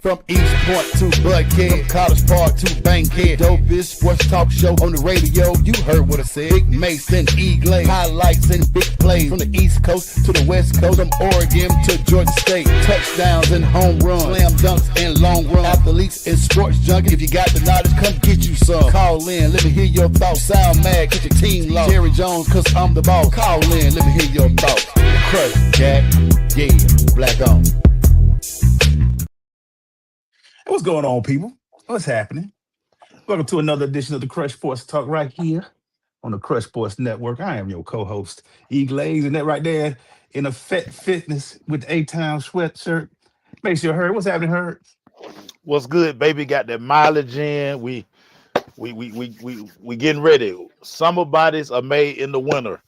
From East Point to Buckhead, College Park to Bankhead, dopest sports talk show on the radio. You heard what I said. Big Mason, E-Glade, highlights and big plays from the East Coast to the West Coast, from Oregon to Georgia State. Touchdowns and home runs, slam dunks and long run, athletes and sports junkies. If you got the knowledge, come get you some. Call in, let me hear your thoughts. Sound mad, get your team lost. Jerry Jones, cause I'm the boss. Call in, let me hear your thoughts. Crush, Jack, yeah, black on. What's going on, people? What's happening? Welcome to another edition of the Crush Sports Talk right here on the Crush Sports Network. I am your co-host, E-Glaze, and that right there in a fitness with the A-Town sweatshirt. Make sure Herb. What's happening, Herb? What's good, baby? Got that mileage in. We getting ready. Summer bodies are made in the winter.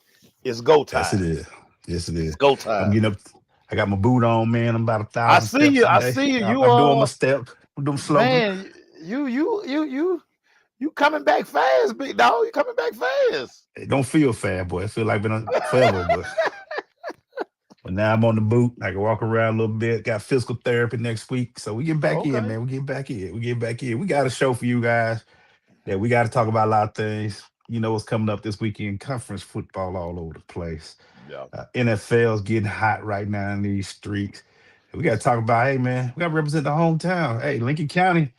It's go time. Yes, it is. Yes, it is. It's go time. I'm getting up. I got my boot on, man. I'm about 1,000 I see steps you. a I day. see you. I'm doing my step. I'm doing slow. Man, you coming back fast, big dog. You coming back fast. It don't feel fast, boy. It feel like been on forever, but now I'm on the boot. I can walk around a little bit. Got physical therapy next week, so we get back in, man. We get back in. We got a show for you guys that we got to talk about a lot of things. You know what's coming up this weekend? Conference football all over the place. Yeah. NFL's getting hot right now in these streets. We got to talk about, hey, man, we got to represent the hometown. Hey, Lincoln County.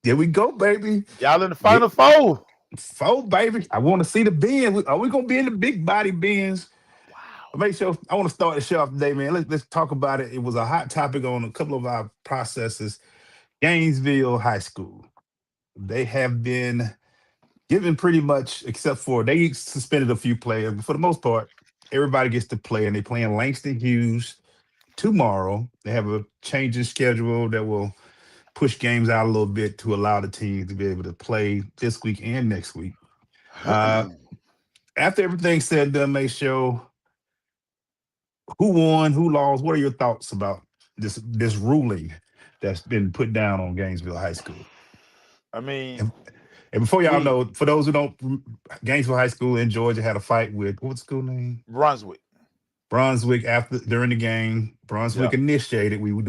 There we go, baby. Y'all in the Final Four. Four, baby. I want to see the bins. Are we going to be in the big body bins? Wow. Make sure I want to start the show off today, man. Let's talk about it. It was a hot topic on a couple of our processes. Gainesville High School. They have been given pretty much, except for they suspended a few players, but for the most part, everybody gets to play, and they're playing Langston Hughes tomorrow. They have a change in schedule that will push games out a little bit to allow the teams to be able to play this week and next week. After everything's said and done, make sure who won, who lost. What are your thoughts about this ruling that's been put down on Gainesville High School? I mean, and before y'all know, for those who don't, Gainesville High School in Georgia had a fight with, what's the school name? Brunswick. During the game, Brunswick initiated. We would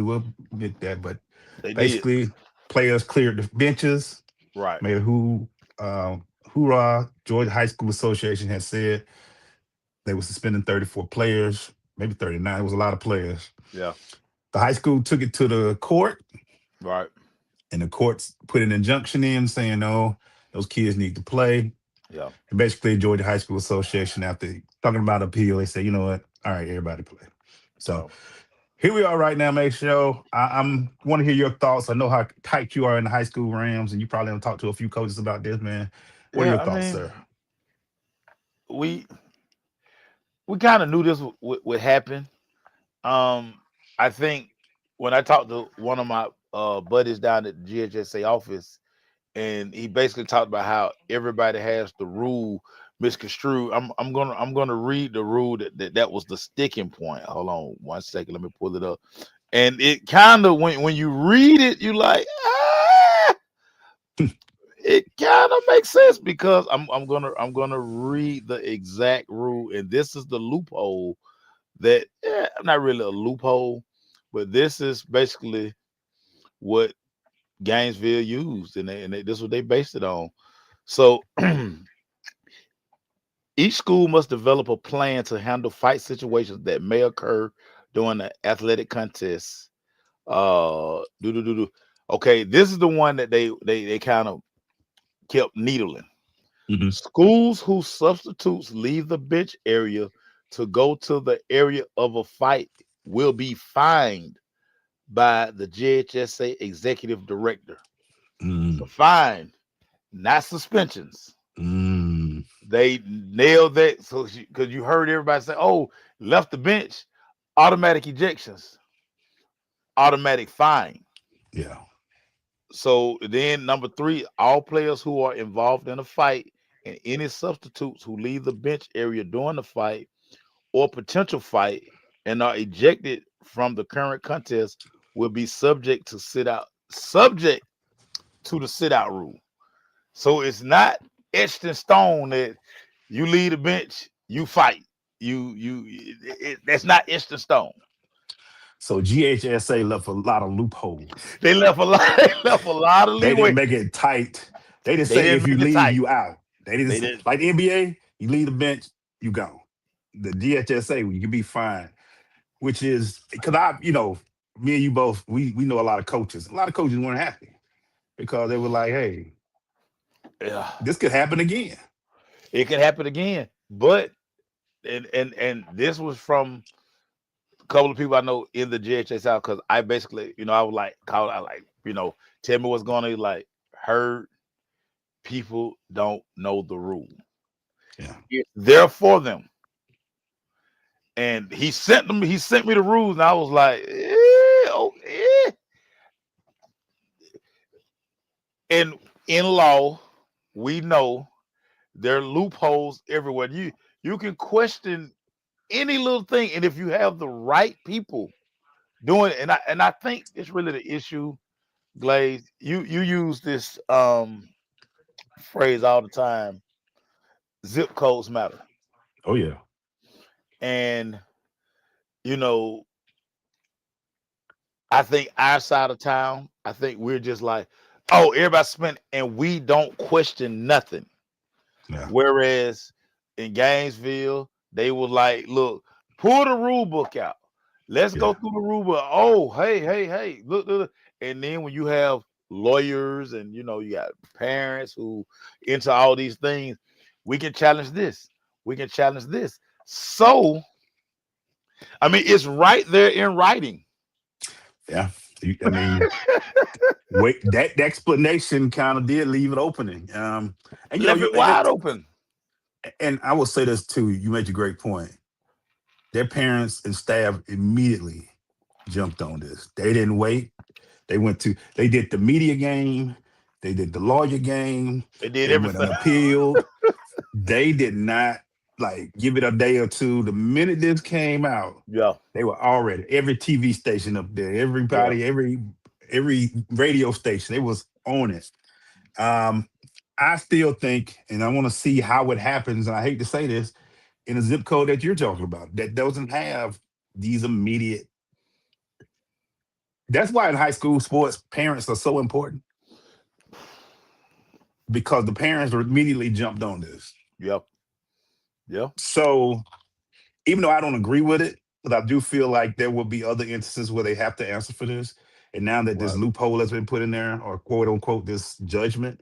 admit that, but They basically players cleared the benches. Right. Made a hoorah. Georgia High School Association has said they were suspending 34 players, maybe 39. It was a lot of players. Yeah. The high school took it to the court. Right. And the courts put an injunction in saying, no, those kids need to play. Yeah. And basically, Georgia High School Association, after talking about appeal, they say, you know what? All right, everybody play. So here we are right now, make sure. I want to hear your thoughts. I know how tight you are in the high school Rams, and you probably have talked to a few coaches about this, man. What are your thoughts, sir? We kind of knew this would happen. I think when I talked to one of my buddies down at the GHSA office, and he basically talked about how everybody has the rule misconstrued. I'm gonna read the rule that was the sticking point. Hold on 1 second, let me pull it up. And it kind of when you read it, you like, it kind of makes sense, because I'm gonna read the exact rule, and this is the loophole that not really a loophole, but this is basically what Gainesville used, and this is what they based it on. So each school must develop a plan to handle fight situations that may occur during the athletic contests. Okay, this is the one that they kind of kept needling. Mm-hmm. Schools whose substitutes leave the bench area to go to the area of a fight will be fined by the GHSA executive director. So fine, not suspensions. They nailed that. So because you heard everybody say, oh, left the bench, automatic ejections, automatic fine. Yeah. So then number 3, all players who are involved in a fight and any substitutes who leave the bench area during the fight or potential fight and are ejected from the current contest will be subject to the sit-out rule. So it's not etched in stone that you leave the bench, you fight. That's not etched in stone. So GHSA left a lot of loopholes. They left a lot. They left a lot of They didn't leeway. make it tight. They didn't They say didn't if you make it leave, tight. you out. They didn't They say, didn't. like the NBA, you leave the bench, you gone. The GHSA, you can be fine, which is because me and you both, we know a lot of coaches. A lot of coaches weren't happy because they were like, hey, Yeah, this could happen again. it can happen again. But and this was from a couple of people I know in the GHSA because I basically, I was like, tell me what's going on. Like, heard people don't know the rule. Yeah. It's there for them. And he sent me the rules, and I was like, And in law, we know there are loopholes everywhere. You can question any little thing, and if you have the right people doing it, and I think it's really the issue, Glaze. You use this phrase all the time. Zip codes matter, Oh, yeah. and you know I think our side of town, I think we're just like, oh, everybody spent, and we don't question nothing. Yeah. Whereas in Gainesville, they were like, look, pull the rule book out. Let's go Yeah. through the rule book. Oh, hey, look. And then when you have lawyers and you got parents who into all these things, we can challenge this. We can challenge this. So, I mean, it's right there in writing. Yeah. I mean, wait, that explanation kind of did leave it opening. And Left it wide open. and I will say this too. You made a great point. Their parents and staff immediately jumped on this. They didn't wait. They did the media game. They did the lawyer game. They did They went and everything. appealed. They did not give it a day or two. The minute this came out, Yeah. they were already every TV station up there, everybody, every radio station, they was on it. I still think, and I want to see how it happens, and I hate to say this, in a zip code that you're talking about, that doesn't have these immediate. That's why in high school sports, parents are so important because the parents are immediately jumped on this. Yep. Yeah. So even though I don't agree with it, but I do feel like there will be other instances where they have to answer for this. And now that this loophole has been put in there, or quote unquote, this judgment,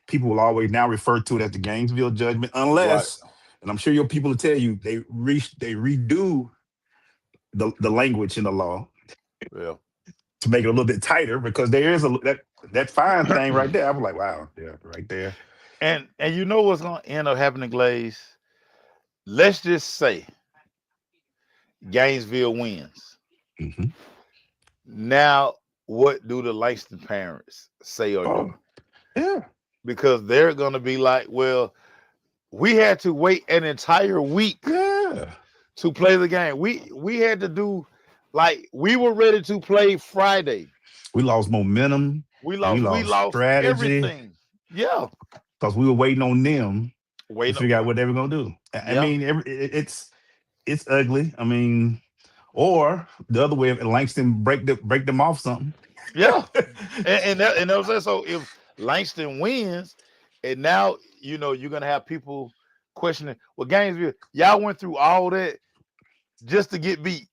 people will always now refer to it as the Gainesville judgment, unless, and I'm sure your people will tell you, they redo the language in the law to make it a little bit tighter, because there is that fine thing right there. I was like, wow, yeah, right there. And you know what's going to end up happening, Glaze? Let's just say Gainesville wins. Mm-hmm. Now, what do the Langston parents say or do? Yeah. Because they're going to be like, well, we had to wait an entire week to play the game. We had to do, we were ready to play Friday. We lost momentum. We lost strategy. Everything. Yeah. Because we were waiting on them to figure out what they were going to do. I mean, it's ugly. I mean, or the other way, if Langston break them off something. Yeah. and that was so if Langston wins, and now you're gonna have people questioning, well, Gainesville, y'all went through all that just to get beat.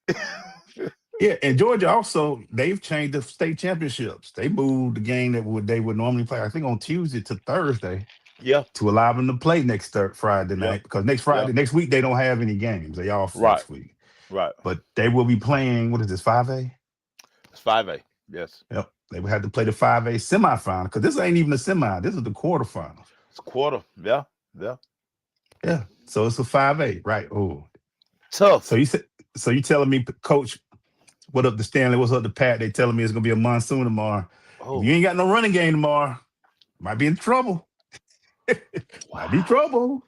Yeah, and Georgia also, they've changed the state championships. They moved the game they would normally play, I think, on Tuesday to Thursday. Yeah. To allow them to play next Friday night, because next week they don't have any games. They off next week. Right. But they will be playing, what is this, 5A? It's 5A, yes. Yep. They will have to play the 5A semifinal, because this ain't even a semi. This is the quarterfinals. It's quarter. Yeah. So it's a 5A, right? Oh, tough. So you telling me, Coach, what up to Stanley? What's up to Pat? They telling me it's gonna be a monsoon tomorrow. Oh. If you ain't got no running game tomorrow, might be in trouble. Might be trouble.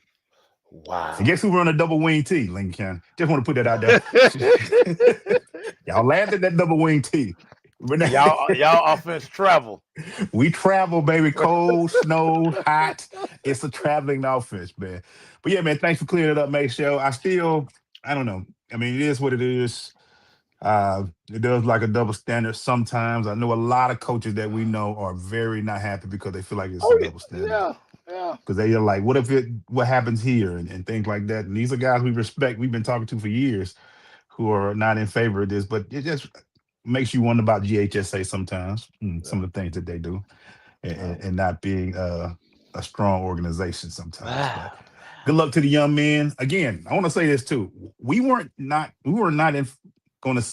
Wow. And guess who run a double wing T, Lincoln County? Just want to put that out there. Y'all laughed at that double wing T. But Y'all offense travel. we travel, baby. Cold, snow, hot. It's a traveling offense, man. But yeah, man, thanks for clearing it up, mate. Show. I don't know. I mean, it is what it is. It does like a double standard sometimes. I know a lot of coaches that we know are very not happy because they feel like it's a Oh double standard. yeah. Because they are like, what happens here and things like that. And these are guys we respect, we've been talking to for years who are not in favor of this, but it just makes you wonder about GHSA sometimes, some of the things that they do, and not being a strong organization sometimes. But good luck to the young men. Again, I want to say this too. We were not going to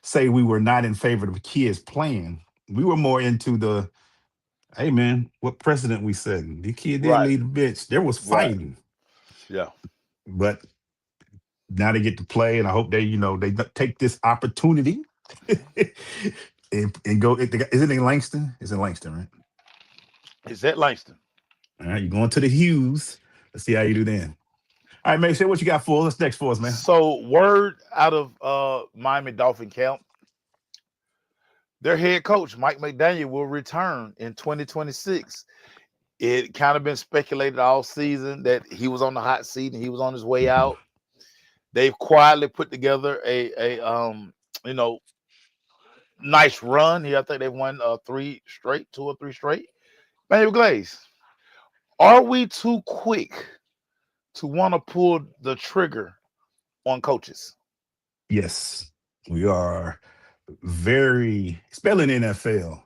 say we were not in favor of the kids playing. We were more into the, hey man, what precedent we setting? The kid didn't Right. leave the bench. There was Right. fighting, Yeah. but now they get to play, and I hope they take this opportunity and go. Is it in Langston? It's in Langston, right? It's at Langston. All right, you're going to the Hughes. Let's see how you do then. All right, Mason, what you got for us? What's next for us, man? So word out of Miami Dolphin camp, their head coach Mike McDaniel will return in 2026. It kind of been speculated all season that he was on the hot seat and he was on his way out. They've quietly put together a nice run here. I think they've won 2 or 3 straight. Manuel Glaze, are we too quick to want to pull the trigger on coaches? Yes, we are very, especially in NFL.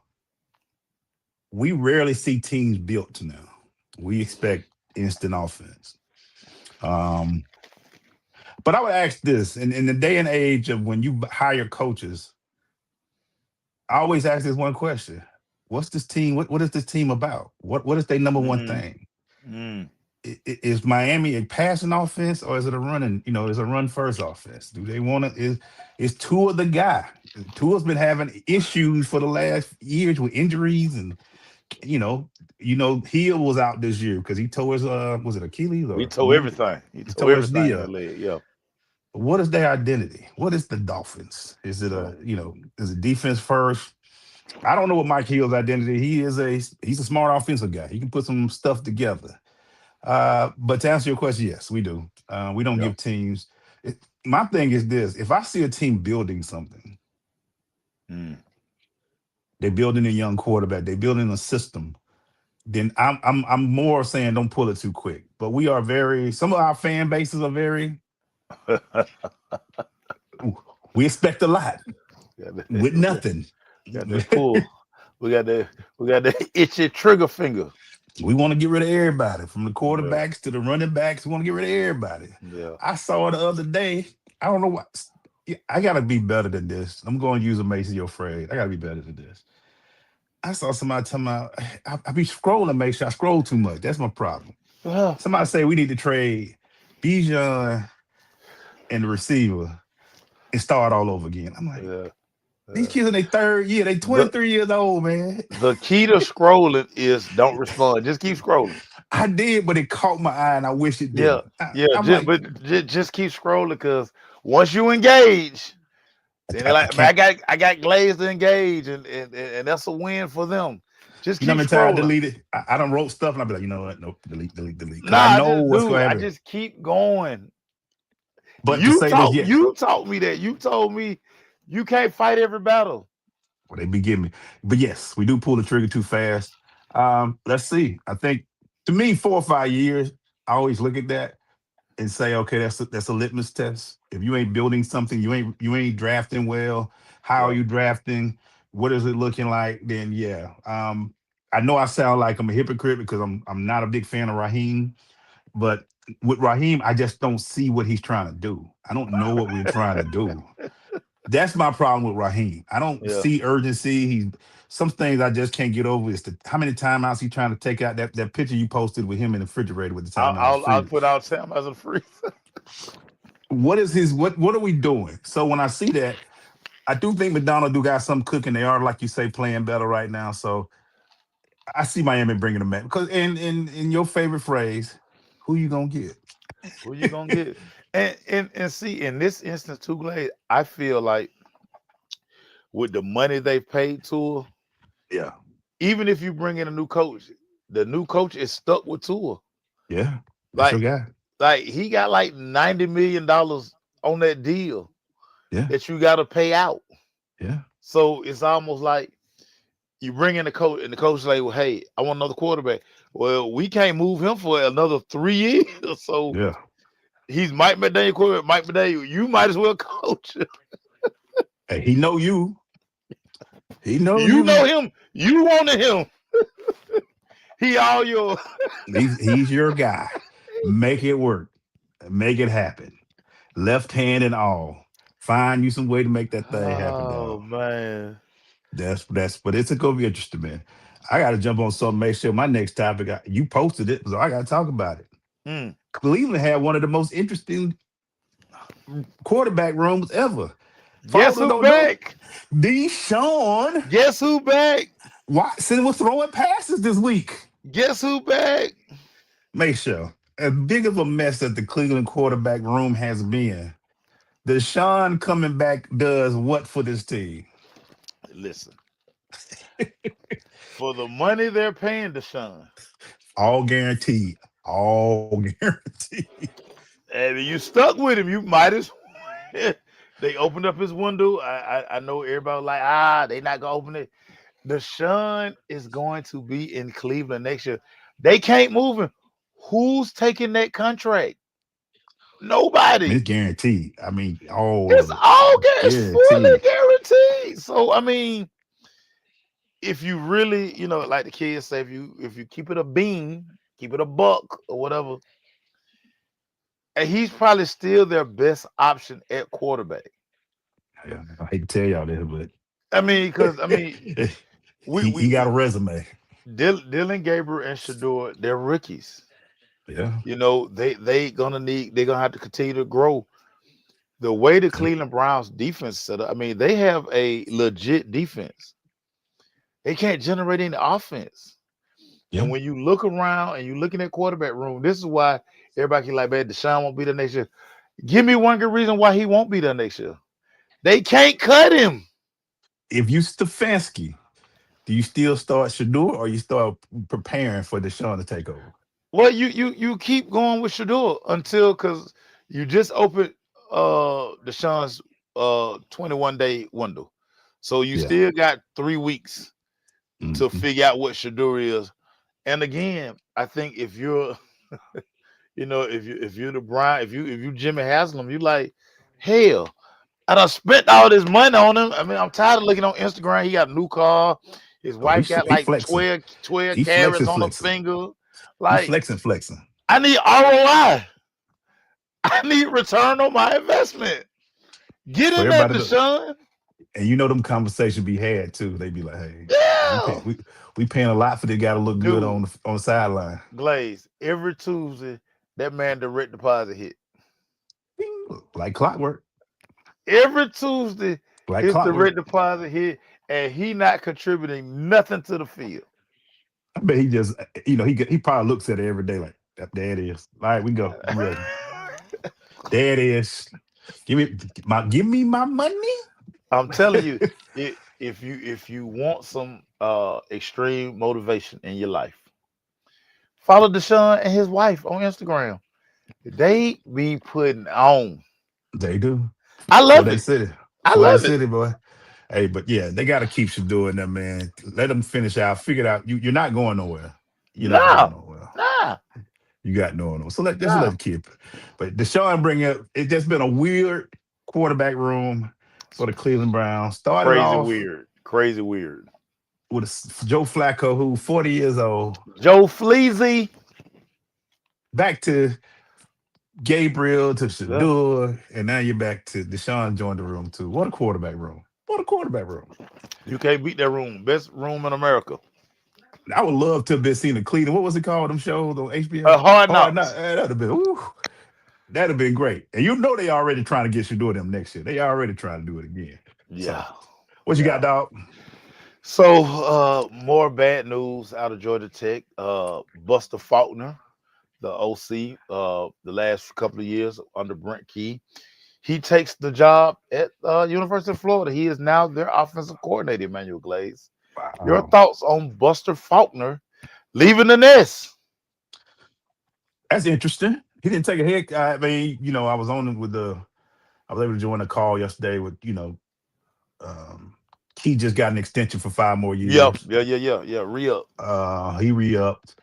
We rarely see teams built now. We expect instant offense. But I would ask this, in the day and age of when you hire coaches, I always ask this one question. What's this team? What is this team about? What is their number one thing? Is Miami a passing offense or is it a running, is a run first offense? Do they want to, is Tua the guy? Tua's been having issues for the last years with injuries and Hill was out this year because he tore his was it Achilles or He tore everything. He tore tore his knee everything in the up. leg. Yeah. What is their identity? What is the Dolphins? Is it is it defense first? I don't know what Mike Hill's identity. He's a smart offensive guy. He can put some stuff together. But to answer your question, yes, we do. We don't give teams. My thing is this: if I see a team building something, they're building a young quarterback, they're building a system, then I'm more saying don't pull it too quick. But we are some of our fan bases are very. We expect a lot with nothing. Got that pull. We got the itchy trigger finger. We want to get rid of everybody, from the quarterbacks to the running backs. We want to get rid of everybody. Yeah. I saw the other day. I don't know what. I gotta be better than this. I'm going to use a Mason, you're afraid. I gotta be better than this. I saw somebody talking about. I be scrolling, Mason. I scroll too much. That's my problem. Somebody say we need to trade Bijan and the receiver and start all over again. I'm like, these kids in their third year. They 23 years old, man. The key to scrolling is don't respond. Just keep scrolling. I did, but it caught my eye, and I wish it didn't. Just keep scrolling because once you engage, then I got Glaze to engage, and that's a win for them. Just keep scrolling. I deleted. I done wrote stuff, and I'll be like, you know what? Nope, delete. Nah, I know what's going to happen. I just keep going. But you taught me that. You told me you can't fight every battle. Well, they be giving me. But yes, we do pull the trigger too fast. Let's see. I think, to me, 4 or 5 years, I always look at that and say, okay, that's a litmus test. If you ain't building something, you ain't drafting well. How are you drafting? What is it looking like? Then I know I sound like I'm a hypocrite because I'm not a big fan of Raheem, but with Raheem, I just don't see what he's trying to do. I don't know what we're trying to do. That's my problem with Raheem. I don't see urgency. Some things I just can't get over is how many timeouts he trying to take out. That picture you posted with him in the refrigerator with the timeout. I'll put out timeouts in the freezer. What are we doing? So when I see that, I do think McDonald do got some cooking. They are, like you say, playing better right now. So I see Miami bringing them back because in your favorite phrase, who you gonna get? Who you gonna get? And see, in this instance, too, Glade, I feel like with the money they've paid Tua, Yeah. even if you bring in a new coach, the new coach is stuck with Tua. Yeah. That's your Like, guy. he got like $90 million on that deal Yeah. that you got to pay out. Yeah. So it's almost like you bring in the coach, and the coach is like, well, hey, I want another quarterback. Well, we can't move him for another 3 years. So Yeah. he's Mike McDaniel quarterback. Mike McDaniel, you might as well coach. Hey, he know you. He know You you. know him. You wanted him. He all your. He's your guy. Make it work. Make it happen. Left hand and all. Find you some way to make that thing happen, Oh dog. man. But it's gonna be interesting, man. I gotta jump on something, make sure my next topic. You posted it, so I gotta talk about it. Mm. Cleveland had one of the most interesting quarterback rooms ever. Guess Followers who don't know. back? Deshaun Guess who back? Watson was throwing passes this week. Guess who back? Make sure. As big of a mess that the Cleveland quarterback room has been, Deshaun coming back does what for this team? Listen. For the money they're paying Deshaun, All guaranteed. All guaranteed. and you stuck with him, you might as well. They opened up his window. I know everybody was like, they not gonna open it. Deshaun is going to be in Cleveland next year. They can't move him. Who's taking that contract? Nobody. It's guaranteed. I mean, all It's of it. all it's fully Guaranteed. guaranteed. So I mean, if you really, like the kids say, if you keep it a bean, keep it a buck or whatever, and he's probably still their best option at quarterback. I hate to tell y'all this, but I mean, because he got a resume. Dylan Gabriel and Shador, they're rookies. Yeah. They're gonna have to continue to grow. The way the Cleveland Browns defense set up, I mean, they have a legit defense. They can't generate any offense. Yeah. And when you look around and you're looking at quarterback room, this is why everybody can like, man, Deshaun won't be there next year. Give me one good reason why he won't be there next year. They can't cut him. If you Stefanski, do you still start Shador or you start preparing for Deshaun to take over? Well, you keep going with Shador because you just opened Deshaun's 21-day window. So you still got 3 weeks to figure out what Shador is. And again, I think if you're if you're the Brian, if you Jimmy Haslam, you like, hell, I done spent all this money on him. I mean, I'm tired of looking on Instagram. He got a new car. His wife got like flexing. 12 He carats on her flexing. finger. He's Like, flexing. I need ROI. I need return on my investment. Get in there, Deshaun. And them conversations be had too. They be like, hey, Yeah. we paying a lot for this guy to look good on the sideline. Glaze, every Tuesday, that man direct deposit hit. Like clockwork. Every Tuesday, like his direct deposit hit, and he not contributing nothing to the field. I bet he just, he probably looks at it every day like, there it is. All right, we go. I'm ready. There it is. Give me my money. I'm telling you, if you want some extreme motivation in your life, follow Deshaun and his wife on Instagram. They be putting on. They do. I love it. I love it, boy. Hey, but yeah, they got to keep doing that, man. Let them finish out. Figure it out. You're not going nowhere. Not going nowhere. Nah. You got no one. So let the kid. But Deshaun bring up. It's just been a weird quarterback room for the Cleveland Browns. Crazy weird. With Joe Flacco, who 40 years old. Joe Fleazy. Back to Gabriel, to Shador, and now you're back to Deshaun joined the room too. What a quarterback room. You can't beat that room. Best room in America. I would love to have been seen in Cleveland. What was it called? Them shows on HBO? Hard Knocks. That'd have been great. And they already trying to get Shador them next year. They already trying to do it again. Yeah. So, what you got, dog? So more bad news out of Georgia Tech. Buster Faulkner, the OC, the last couple of years under Brent Key, he takes the job at University of Florida. He is now their offensive coordinator, Emmanuel Glaze. Your Wow. thoughts on Buster Faulkner leaving the nest? That's interesting. He didn't take a hit. I mean, I was on with I was able to join a call yesterday with, he just got an extension for 5 more Yep, years. yeah. Re-up. He re-upped.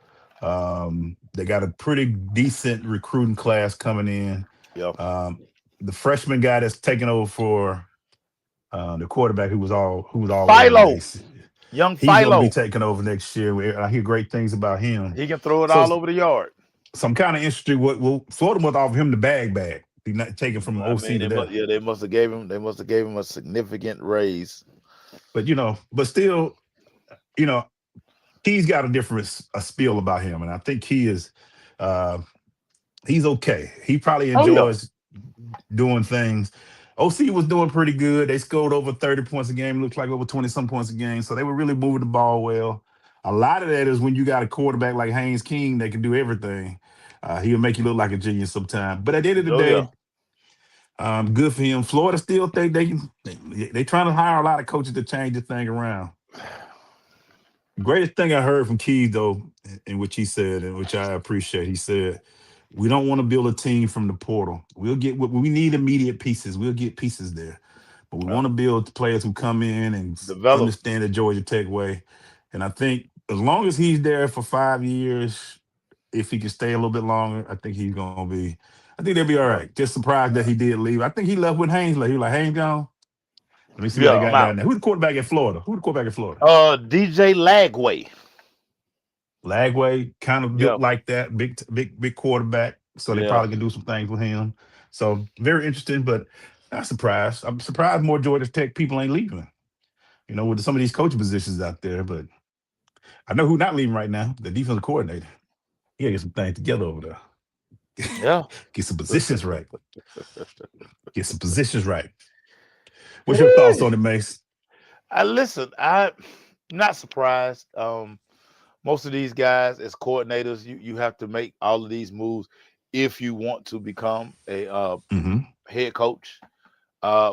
They got a pretty decent recruiting class coming in. Yep. The freshman guy that's taking over for the quarterback who was all over the Philo, place. young He's going to be Philo. taking over next year. I hear great things about him. He can throw it So, all over the yard. so I'm kind of interested. What Florida must offer him the bag. He's not taking from I OC mean, to there. they must have gave him a significant raise. But but still, you know, he's got a different spiel about him, and I think uh, he's okay. He probably Oh yeah, enjoys doing things. OC was doing pretty good. They scored over 30 points a game. Looks like over 20 some points a game. So they were really moving the ball well. A lot of that is when you got a quarterback like Haynes King that can do everything. He'll make you look like a genius sometimes. But at the end of the oh yeah. day, good for him. Florida still think they trying to hire a lot of coaches to change the thing around. Greatest thing I heard from Keys, though, in which he said, and which I appreciate, he said, we don't want to build a team from the portal. We'll get what we need immediate pieces. We'll get pieces there. But we want to build players who come in and Develop. understand the Georgia Tech way. And I think as long as he's there for 5 years, if he can stay a little bit longer, I think I think they'll be all right. Just surprised that he did leave. I think he left with Haynes. He was like, Haynes gone. Let me see what they Yeah, I'm got down out. there. Who's the quarterback in Florida? Who's the quarterback in Florida? DJ Lagway. Lagway kind of built Yeah, like that, big quarterback. So they yeah. probably can do some things with him. So very interesting, but not surprised. I'm surprised more Georgia Tech people ain't leaving. With some of these coaching positions out there. But I know who's not leaving right now. The defensive coordinator. He gotta get some things together over there. Yeah. Get some positions right. Get some positions right. What's your thoughts Hey, on it, Mace? I'm not surprised. Most of these guys as coordinators, you have to make all of these moves if you want to become a Mm-hmm. head coach.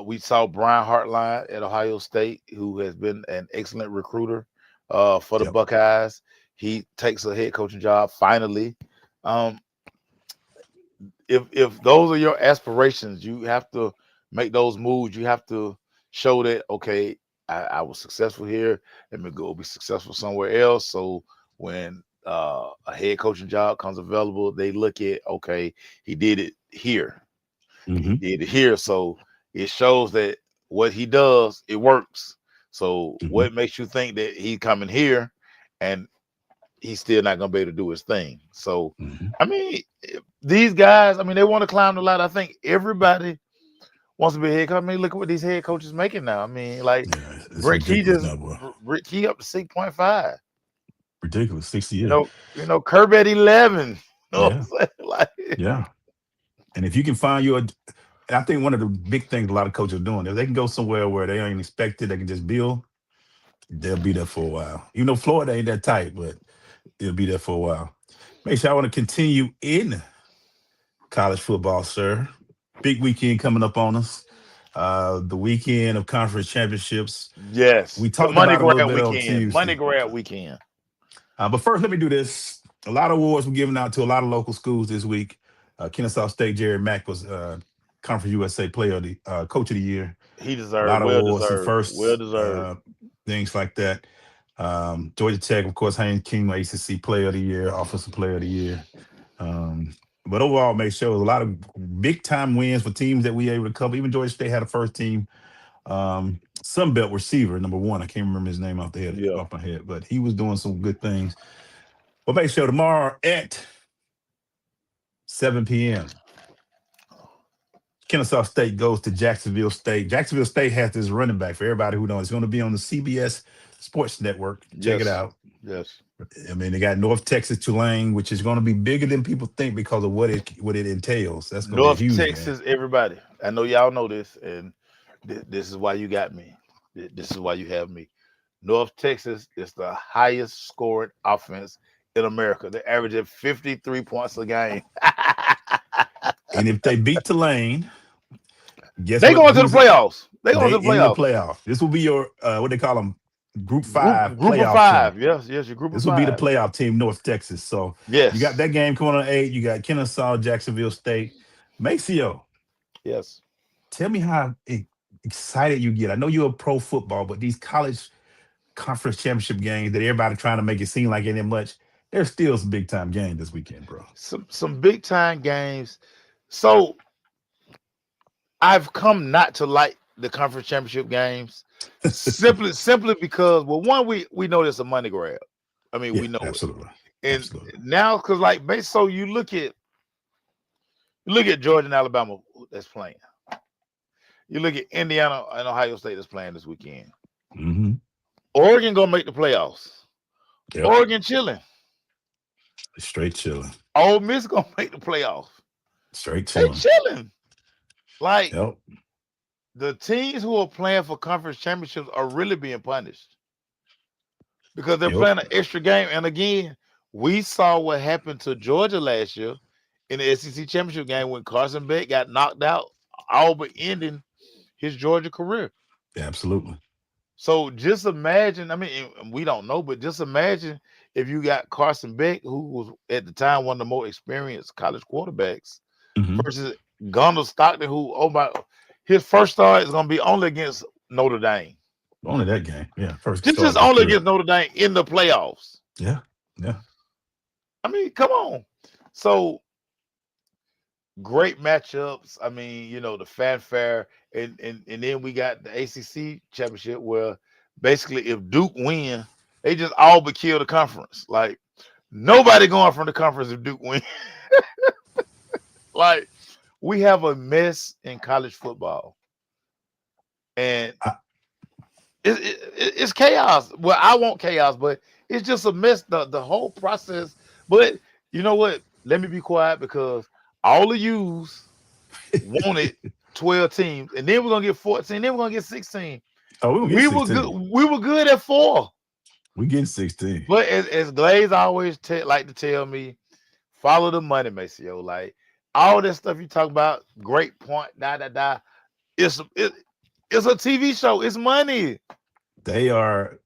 We saw Brian Hartline at Ohio State, who has been an excellent recruiter for the Yep. Buckeyes. He takes a head coaching job finally. Um, if those are your aspirations, you have to make those moves. You have to show that okay, I was successful here. Let me go be successful somewhere else. So when a head coaching job comes available, they look at okay, he did it here. He Mm-hmm. did it here. So it shows that what he does, it works. So Mm-hmm. what makes you think that he's coming here and he's still not gonna be able to do his thing? So Mm-hmm. I mean, these guys, I mean, they want to climb the ladder. I think everybody wants to be a head coach. I mean, look at what these head coaches making now. I mean, like Yeah, it's Brick Key ridiculous just now, boy. Brick Key up to 6.5. Ridiculous. 60 You years. know, Kirby at 11. You know what Yeah. I'm saying? Like, Yeah. And if you can find and I think one of the big things a lot of coaches are doing, if they can go somewhere where they ain't expected, they can just build, they'll be there for a while. Florida ain't that tight, but they'll be there for a while. Make sure I want to continue in college football, sir. Big weekend coming up on us. The weekend of conference championships. yes, We the talked money about it a little grab bit on weekend. Money Tuesday. grab weekend. But first, let me do this. A lot of awards were given out to a lot of local schools this week. Kennesaw State, Jerry Mack was Conference USA Player of the Coach of the Year. He A deserved, lot of well awards, some deserved, well firsts, deserved. things like that. Georgia Tech, of course, Haynes King, ACC Player of the Year, Offensive Player of the Year. But overall, make sure a lot of big time wins for teams that we were able to cover. Even Georgia State had a first team Sunbelt receiver, number one. I can't remember his name Yeah. off my head, but he was doing some good things. But make sure tomorrow at 7 p.m. Kennesaw State goes to Jacksonville State. Jacksonville State has this running back for everybody who knows. It's going to be on the CBS Sports Network. Check it Yes. out. Yes. I mean, they got North Texas Tulane, which is going to be bigger than people think because of what it entails. That's going to be a North huge game. Texas, everybody. I know y'all know this, and this is why you got me. This is why you have me. North Texas is the highest scoring offense in America. They average at 53 points a game. And if they beat Tulane, Guess They what? going to the playoffs. They going They to the in the playoffs. playoffs. This will be your what they call them, Group Group 5 group of playoff team. 5. Yes, your group of This will be the 5. playoff team, North Texas. So you got Yes. that game coming on 8. You got Kennesaw, Jacksonville State. Maceo, Yes. tell me how excited you get. I know you're a pro football, but these college conference championship games that everybody trying to make it seem like it ain't much, there's still some big time games this weekend, bro. Some big time games. So I've come not to like the conference championship games simply because, well, one, we know there's a money grab. I mean, Yeah, we know it. absolutely. And Absolutely. now, because like, so you look at Georgia and Alabama that's playing. You look at Indiana and Ohio State that's playing this weekend. Mm-hmm. Oregon gonna make the playoffs. Yep. Oregon chilling. Straight chilling. Ole Miss gonna make the playoffs. Straight They chilling. chilling. Like, Yep. the teams who are playing for conference championships are really being punished because they're Yep. playing an extra game. And again, we saw what happened to Georgia last year in the SEC championship game when Carson Beck got knocked out, all but ending his Georgia career. Absolutely. So just imagine, I mean, we don't know, but just imagine if you got Carson Beck, who was at the time one of the more experienced college quarterbacks, Mhm. versus Gunnar Stockton, who, oh my, his first start is going to be only against Notre Dame. Only that game. Yeah. First Just start of only his career. against Notre Dame in the playoffs. Yeah. Yeah. I mean, come on. So great matchups. I mean, you know, the fanfare, and then we got the ACC championship where basically if Duke win, they just all but kill the conference. Like, nobody going from the conference if Duke win. Like, we have a mess in college football, and it's chaos. Well, I want chaos, but it's just a mess. The whole process. But you know what? Let me be quiet because all of yous wanted 12 teams, and then we're gonna get 14, then we're gonna get 16. Oh, we We get were 16. good. We were good at 4. We getting 16. But as Glaze always like to tell me, follow the money, Maceo. Like, all that stuff you talk about, great point, It's a TV show. It's money. They are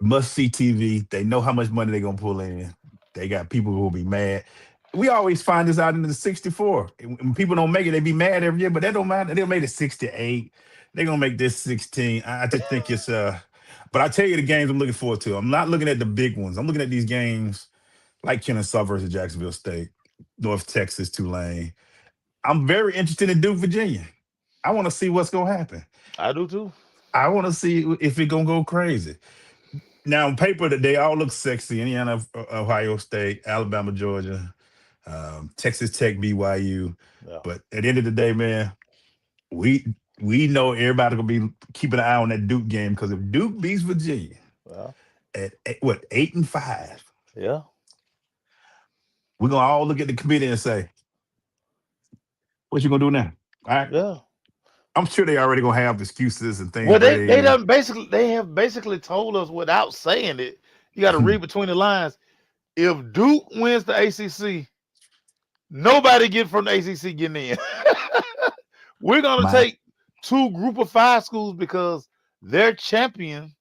must-see TV. They know how much money they're gonna pull in. They got people who will be mad. We always find this out in the 64. When people don't make it, they be mad every year, but that don't matter. They'll make it 68. They're gonna make this 16. I just think it's but I tell you the games I'm looking forward to. I'm not looking at the big ones. I'm looking at these games like Kennesaw versus Jacksonville State, North Texas, Tulane. I'm very interested in Duke, Virginia. I want to see what's gonna happen. I do too. I want to see if it's gonna go crazy. Now, on paper, they all look sexy. Indiana, Ohio State, Alabama, Georgia, Texas Tech, BYU. Yeah. But at the end of the day, man, we know everybody gonna be keeping an eye on that Duke game because if Duke beats Virginia at 8-5, Yeah. we're gonna all look at the committee and say, "What you gonna do now?" All right. Yeah. I'm sure they already gonna have excuses and things. Well, ready. they have basically told us without saying it. You got to read between the lines. If Duke wins the ACC, nobody get from the ACC getting in. We're gonna take 2 group of 5 schools because their champion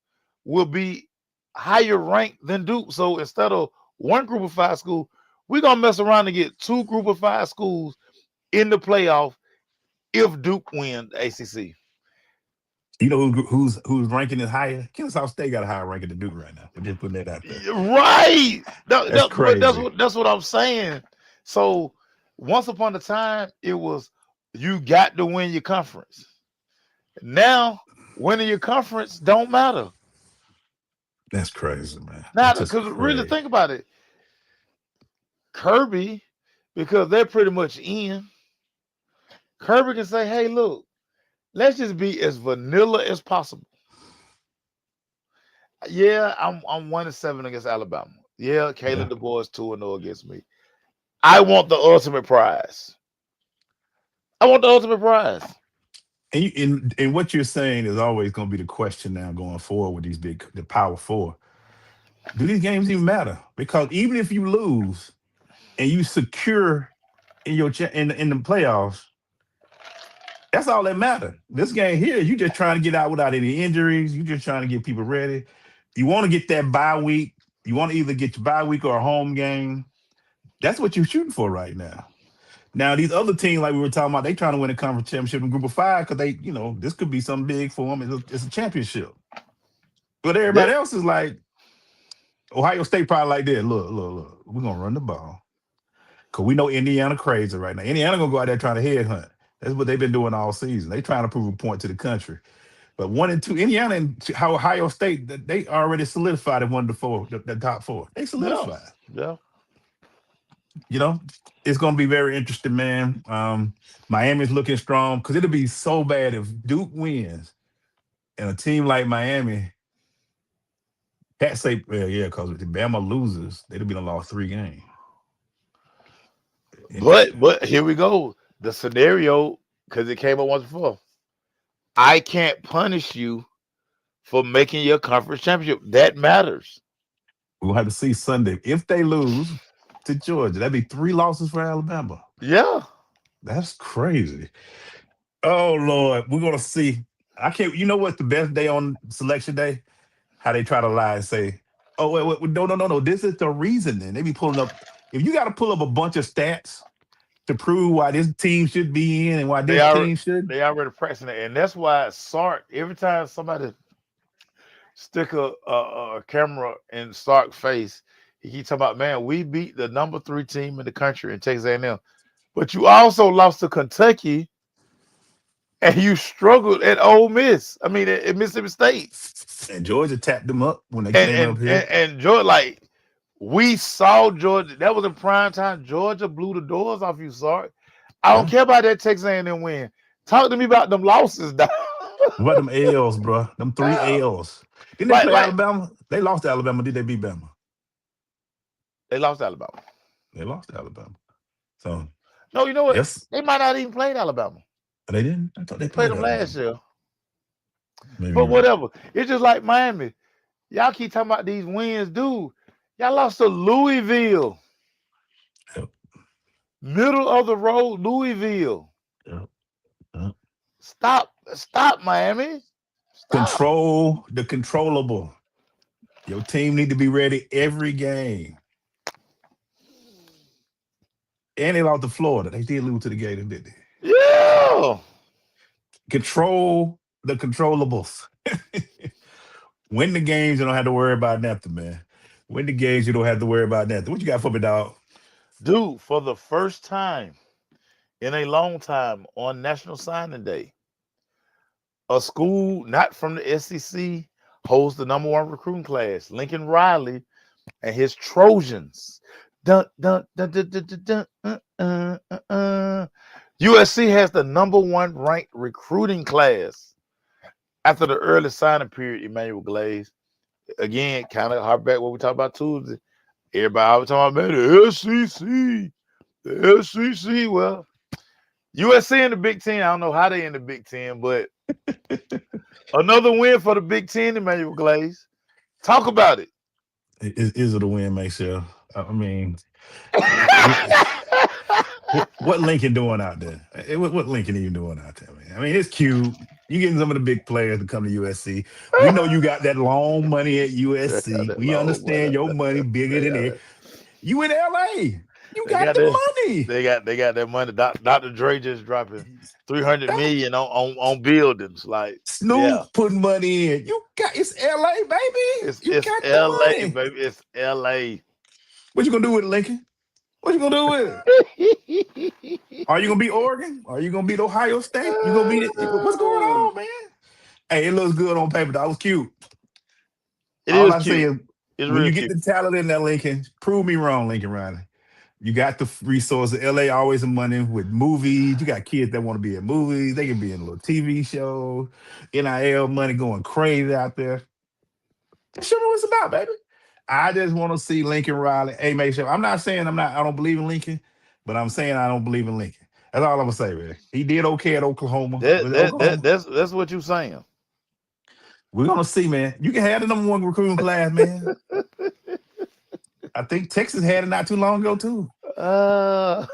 will be higher ranked than Duke. So instead of 1 group of 5 school, we're gonna mess around and get 2 group of 5 schools in the playoff if Duke wins the ACC. You know who's ranking is higher? Kennesaw State got a higher ranking than Duke right now. I'm just putting that out there. Right. That's crazy. That's what I'm saying. So once upon a time, it was you got to win your conference. Now, winning your conference don't matter. That's crazy, man. Now, because really think about it. Kirby, because they're pretty much in, Kirby can say, hey, look, let's just be as vanilla as possible. Yeah, I'm 1-7 against Alabama. Yeah, Caleb DeBoer is 2-0 against me. I want the ultimate prize. I want the ultimate prize. And what you're saying is always going to be the question now going forward with the Power Four. Do these games even matter? Because even if you lose and you secure in the playoffs, That's all that matters. This game here, you just trying to get out without any injuries. You just trying to get people ready. You want to get that bye week. You want to either get your bye week or a home game. That's what you're shooting for right now. Now, these other teams, like we were talking about, they trying to win a conference championship in Group of 5 because they, this could be something big for them. It's a championship. But everybody else is like, Ohio State probably like this. Look. We're going to run the ball. Because we know Indiana crazy right now. Indiana going to go out there trying to headhunt. That's what they've been doing all season. They trying to prove a point to the country. But 1 and 2, Indiana and Ohio State, they already solidified at 1 to 4, the top 4. They solidified. Yeah. It's going to be very interesting, man. Miami's looking strong because it'll be so bad if Duke wins and a team like Miami can't say, well, yeah, because if Bama loses, they'd have been lost 3 games. But here we go. The scenario, because it came up once before. I can't punish you for making your conference championship. That matters. We'll have to see Sunday. If they lose to Georgia, that'd be 3 losses for Alabama. Yeah. That's crazy. Oh, Lord. We're going to see. You know what's the best day on selection day? How they try to lie and say, oh, wait, no. This is the reasoning. They be pulling up. If you got to pull up a bunch of stats to prove why this team should be in and why this team should. They already pressing it. And that's why Sark, every time somebody stick a camera in Sark's face, he keeps talking about, man, we beat the number 3 team in the country in Texas A&M. But you also lost to Kentucky and you struggled at Ole Miss. I mean, at Mississippi State. And Georgia tapped them up when they came up here. And Georgia, we saw Georgia. That was in prime time. Georgia blew the doors off you, Sark. I don't care about that Texas A&M win. Talk to me about them losses, dog. What them L's, bro? Them 3 L's. Didn't they play Alabama? They lost to Alabama. Did they beat Bama? They lost to Alabama. They lost to Alabama. So no, you know what? Yes. They might not even played Alabama. They didn't? I thought they played them last year. Maybe but whatever. It's just like Miami. Y'all keep talking about these wins, dude. Y'all lost to Louisville. Yep. Middle of the road, Louisville. Yep. Stop, Miami. Stop. Control the controllable. Your team need to be ready every game. And they lost to Florida. They did lose to the Gators, didn't they? Yeah. Control the controllables. Win the games, you don't have to worry about nothing, man. Win the games, you don't have to worry about nothing. What you got for me, dog? Dude, for the first time in a long time on National Signing Day, a school not from the SEC holds the number 1 recruiting class. Lincoln Riley and his Trojans. USC has the number 1 ranked recruiting class after the early signing period. Emmanuel Glaze, again, kind of harp back what we talked about Tuesday. Everybody always talking about, man, the SEC. Well, USC in the Big Ten. I don't know how they in the Big Ten, but another win for the Big Ten, Emmanuel Glaze. Talk about it. Is it a win, Maceo? I mean, what Lincoln doing out there? What Lincoln are you doing out there, man? I mean, it's cute. You getting some of the big players to come to USC. We know you got that long money at USC. We understand your money bigger than it. You in LA. You got the money. They got that money. Dr. Dre just dropping $300 million on buildings. Like Snoop putting money in. It's LA, baby. It's LA, baby. It's LA. What you gonna do with it, Lincoln? What you gonna do with it? Are you gonna beat Oregon? Are you gonna beat Ohio State? You gonna beat it? What's going on, man? Hey, it looks good on paper. That was cute. All I say is, when you get the talent in there, Lincoln, prove me wrong, Lincoln Riley. You got the resources. LA always some money with movies. You got kids that want to be in movies. They can be in a little TV show. NIL money going crazy out there. Show me what it's about, baby. I just want to see Lincoln Riley. Hey, make sure. I'm not saying I don't believe in Lincoln, but I'm saying I don't believe in Lincoln. That's all I'm gonna say, man. He did okay at Oklahoma. That's what you're saying. We're gonna see, man. You can have the number 1 recruiting class, man. I think Texas had it not too long ago too. But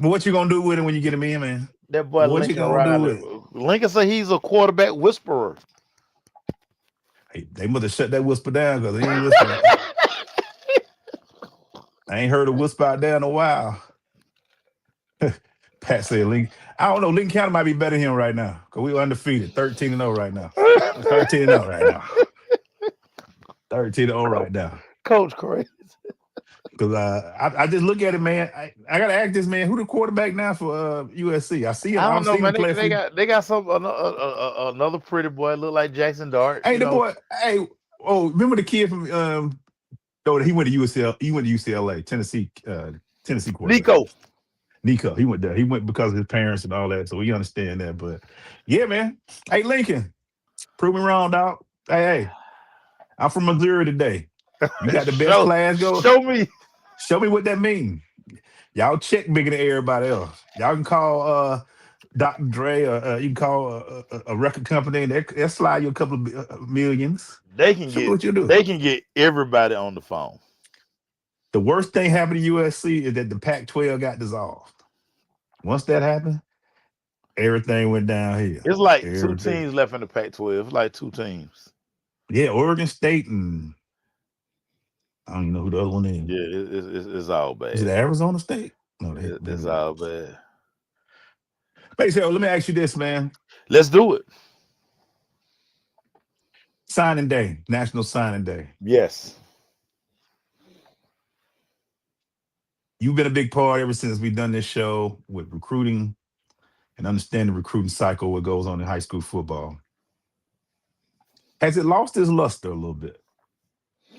what you gonna do with it when you get him in, man? That boy What you Lincoln gonna do Riley. with it? Lincoln said he's a quarterback whisperer. Hey, they must have shut that whisper down because he ain't whispering. I ain't heard a whisper out there in a while. Pat said Lincoln. I don't know. Lincoln County might be better than him right now because we undefeated, 13-0 right now. 13-0 right now. 13-0 right now. Coach crazy. Because I just look at it, man. I gotta ask this man, who the quarterback now for USC? I see him. I don't I've know, seen him man. play. They got some another pretty boy look like Jackson Dart. Hey, You the know, boy. Hey, remember the kid from no, he went to UCLA. He went to UCLA, Tennessee quarterback. Nico. He went there. He went because of his parents and all that. So we understand that. But yeah, man. Hey, Lincoln, prove me wrong, dog. Hey, I'm from Missouri today. You got the best class going. Show me what that means. Y'all check bigger than everybody else. Y'all can call Dr. Dre or you can call a record company and they'll slide you a couple of millions. They can Show me what you do. They can get everybody on the phone. The worst thing happened to USC is that the Pac-12 got dissolved. Once that happened, everything went downhill. It's like two teams left in the Pac-12. It's like two teams. Yeah, Oregon State and I don't even know who the other one is. Yeah, it's all bad. Is it Arizona State? No, it's all bad. Basically, let me ask you this, man. Let's do it. Signing day, National Signing Day. Yes. You've been a big part ever since we've done this show with recruiting and understanding the recruiting cycle, what goes on in high school football. Has it lost its luster a little bit?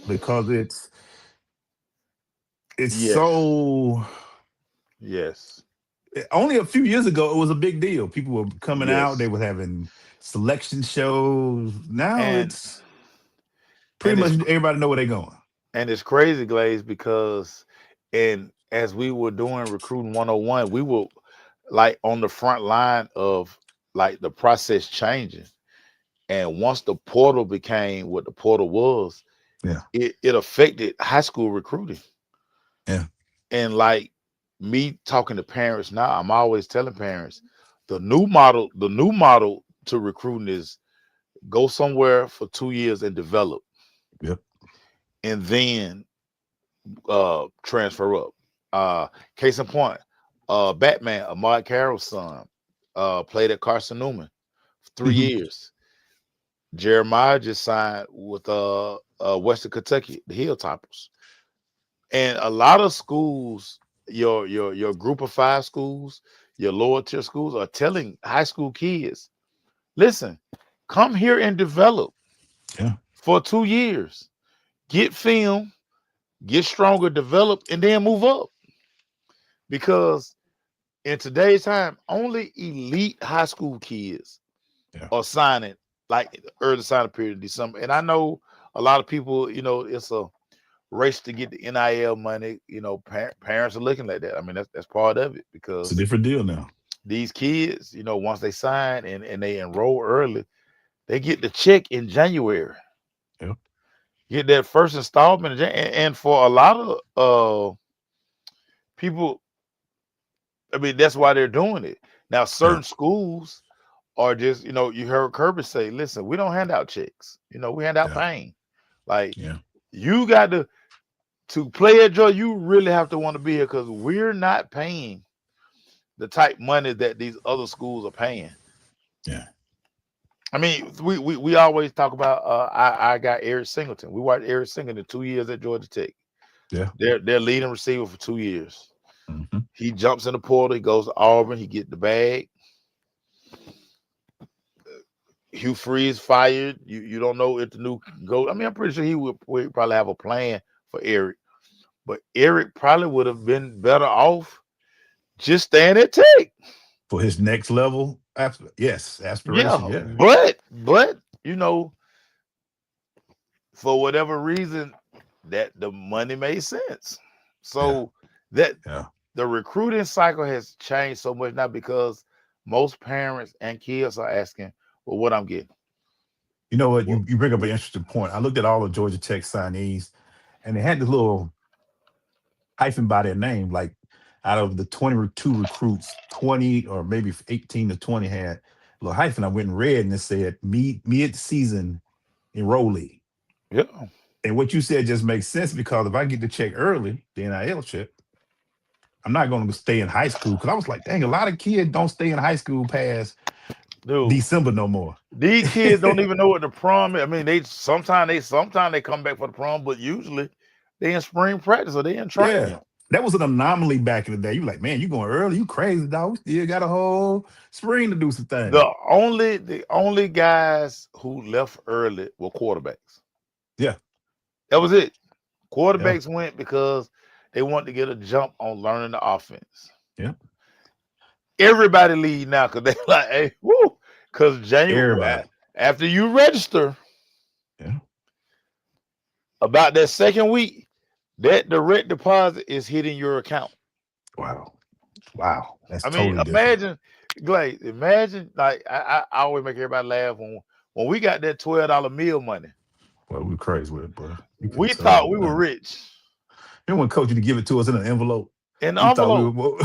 Because it's yes. so... Yes. Only a few years ago, it was a big deal. People were coming out. They were having selection shows. Now it's pretty much everybody know where they're going. And it's crazy, Glaze, because as we were doing Recruiting 101, we were like on the front line of like the process changing. And once the portal became what the portal was, it affected high school recruiting. Yeah. And like me talking to parents now, I'm always telling parents the new model to recruiting is go somewhere for 2 years and develop. Yep. And then transfer up. Case in point, Batman, Ahmad Carroll's son, played at Carson Newman for 3 years. Jeremiah just signed with Western Kentucky, the Hilltoppers. And a lot of schools, your group of 5 schools, your lower tier schools are telling high school kids, listen, come here and develop for 2 years. Get film, get stronger, develop, and then move up. Because in today's time, only elite high school kids are signing, like early signing period in December. And I know a lot of people, it's a race to get the NIL money. Parents are looking like that. I mean, that's part of it because it's a different deal now. These kids, once they sign and they enroll early, they get the check in January. Yep. Get that first installment, and for a lot of people, I mean, that's why they're doing it. Now, certain schools are just, you heard Kirby say, listen, we don't hand out checks. We hand out pain. Like, you got to play at Georgia, you really have to want to be here because we're not paying the type money that these other schools are paying. Yeah. I mean, we always talk about I got Eric Singleton. We watched Eric Singleton 2 years at Georgia Tech. Yeah. They're leading receiver for 2 years. Mm-hmm. He jumps in the portal, he goes to Auburn, he get the bag. Hugh Freeze fired. You don't know if the new go. I mean, I'm pretty sure he would probably have a plan for Eric. But Eric probably would have been better off just staying at Tech. For his next level, yes, aspiration. Yeah. But for whatever reason, that the money made sense. So the recruiting cycle has changed so much now because most parents and kids are asking, well, what I'm getting. You know what? You bring up an interesting point. I looked at all the Georgia Tech signees, and they had this little hyphen by their name. Like out of the 22 recruits, 20 or maybe 18 to 20 had a little hyphen. I went and read and it said mid-season enrollee. Yeah. And what you said just makes sense because if I get the check early, the NIL check, I'm not going to stay in high school. Because I was like, dang, a lot of kids don't stay in high school past Dude, December no more. these kids don't even know what the prom is. I mean, they sometimes they come back for the prom, but usually they in spring practice or they in training. Yeah. That was an anomaly back in the day. You like, man, you going early, you crazy, dog. We still got a whole spring to do some things. The only guys who left early were quarterbacks. Yeah. That was it. Quarterbacks went because they wanted to get a jump on learning the offense. Yeah. Everybody leave now because they like, hey, woo, because January after you register, about that second week, that direct deposit is hitting your account. Wow. That's imagine, Glaze, like I always make everybody laugh when we got that $12 meal money. Well, we crazy with it, bro. We thought we were rich. You want coach you to give it to us in an envelope? In the envelope.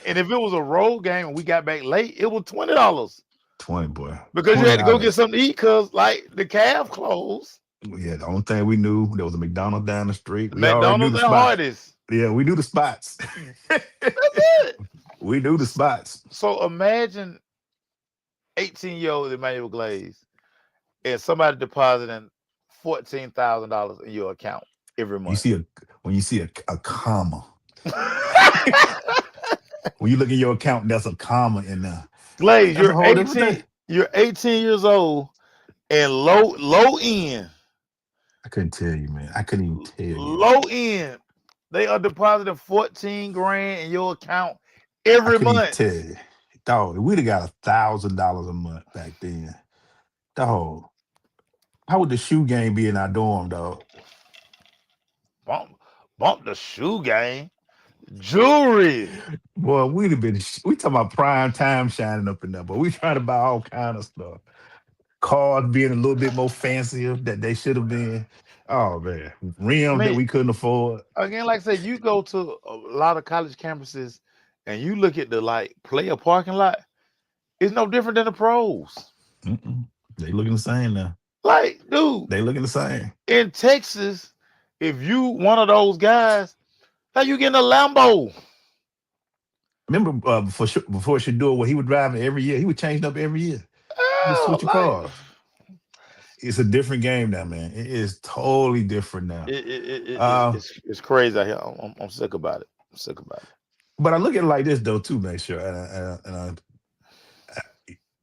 And if it was a road game and we got back late, it was $20. 20, boy. Because you had to go get something to eat because like the cab closed. Yeah, the only thing we knew, there was a McDonald's down the street. McDonald's and Hardee's. Yeah, we knew the spots. That's it. We knew the spots. So imagine 18-year-old Emmanuel Glaze and somebody depositing $14,000 in your account every month. When you see a comma. When you look at your account, there's a comma in there. Glaze, you're 18 years old and low end. I couldn't tell you, man. I couldn't even tell you. Low end. They are depositing $14,000 in your account every month. Tell you. Dog, we'd have got $1,000 a month back then. Dog, how would the shoe game be in our dorm, dog? Bump the shoe game. Jewelry. Boy, we talking about prime time shining up in there, but we trying to buy all kind of stuff. Cars being a little bit more fancier that they should have been. Oh man, rims that we couldn't afford. Again, like I said, you go to a lot of college campuses and you look at the like player parking lot. It's no different than the pros. They looking the same now. Like, dude, they looking the same. In Texas, if you one of those guys, how you getting a Lambo? Remember before Shador, what he would drive every year, he would change up every year. Just switch your cars. It's a different game now, man. It is totally different now. It's crazy out here. I'm sick about it. But I look at it like this though, too, man. Sure,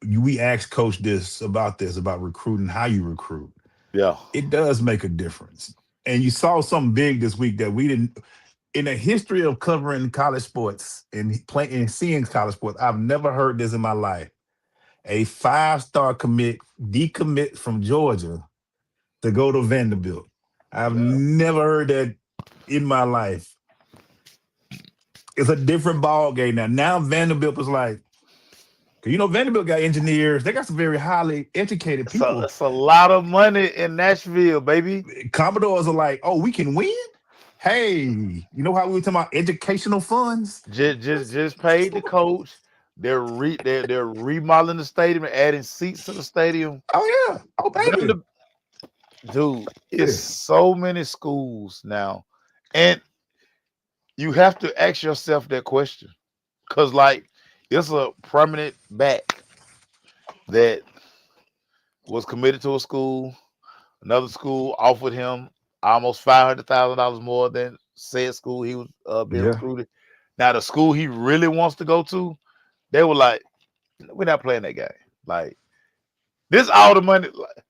we asked Coach about recruiting, how you recruit. Yeah, it does make a difference. And you saw something big this week that we didn't. In the history of covering college sports and playing and seeing college sports, I've never heard this in my life. A 5-star decommit from Georgia to go to Vanderbilt. I've never heard that in my life. It's a different ball game now. Now Vanderbilt was like, Vanderbilt got engineers. They got some very highly educated people. It's a lot of money in Nashville, baby. Commodores are like, oh, we can win? Hey, you know how we were talking about educational funds? Just paid the coach. They're remodeling the stadium and adding seats to the stadium. Oh yeah. Oh baby. Dude, it's so many schools now. And you have to ask yourself that question. Because like it's a permanent back that was committed to a school. Another school offered him almost $500,000 more than said school he was being recruited. Now the school he really wants to go to, they were like, we're not playing that game. Like, this all the money. Like,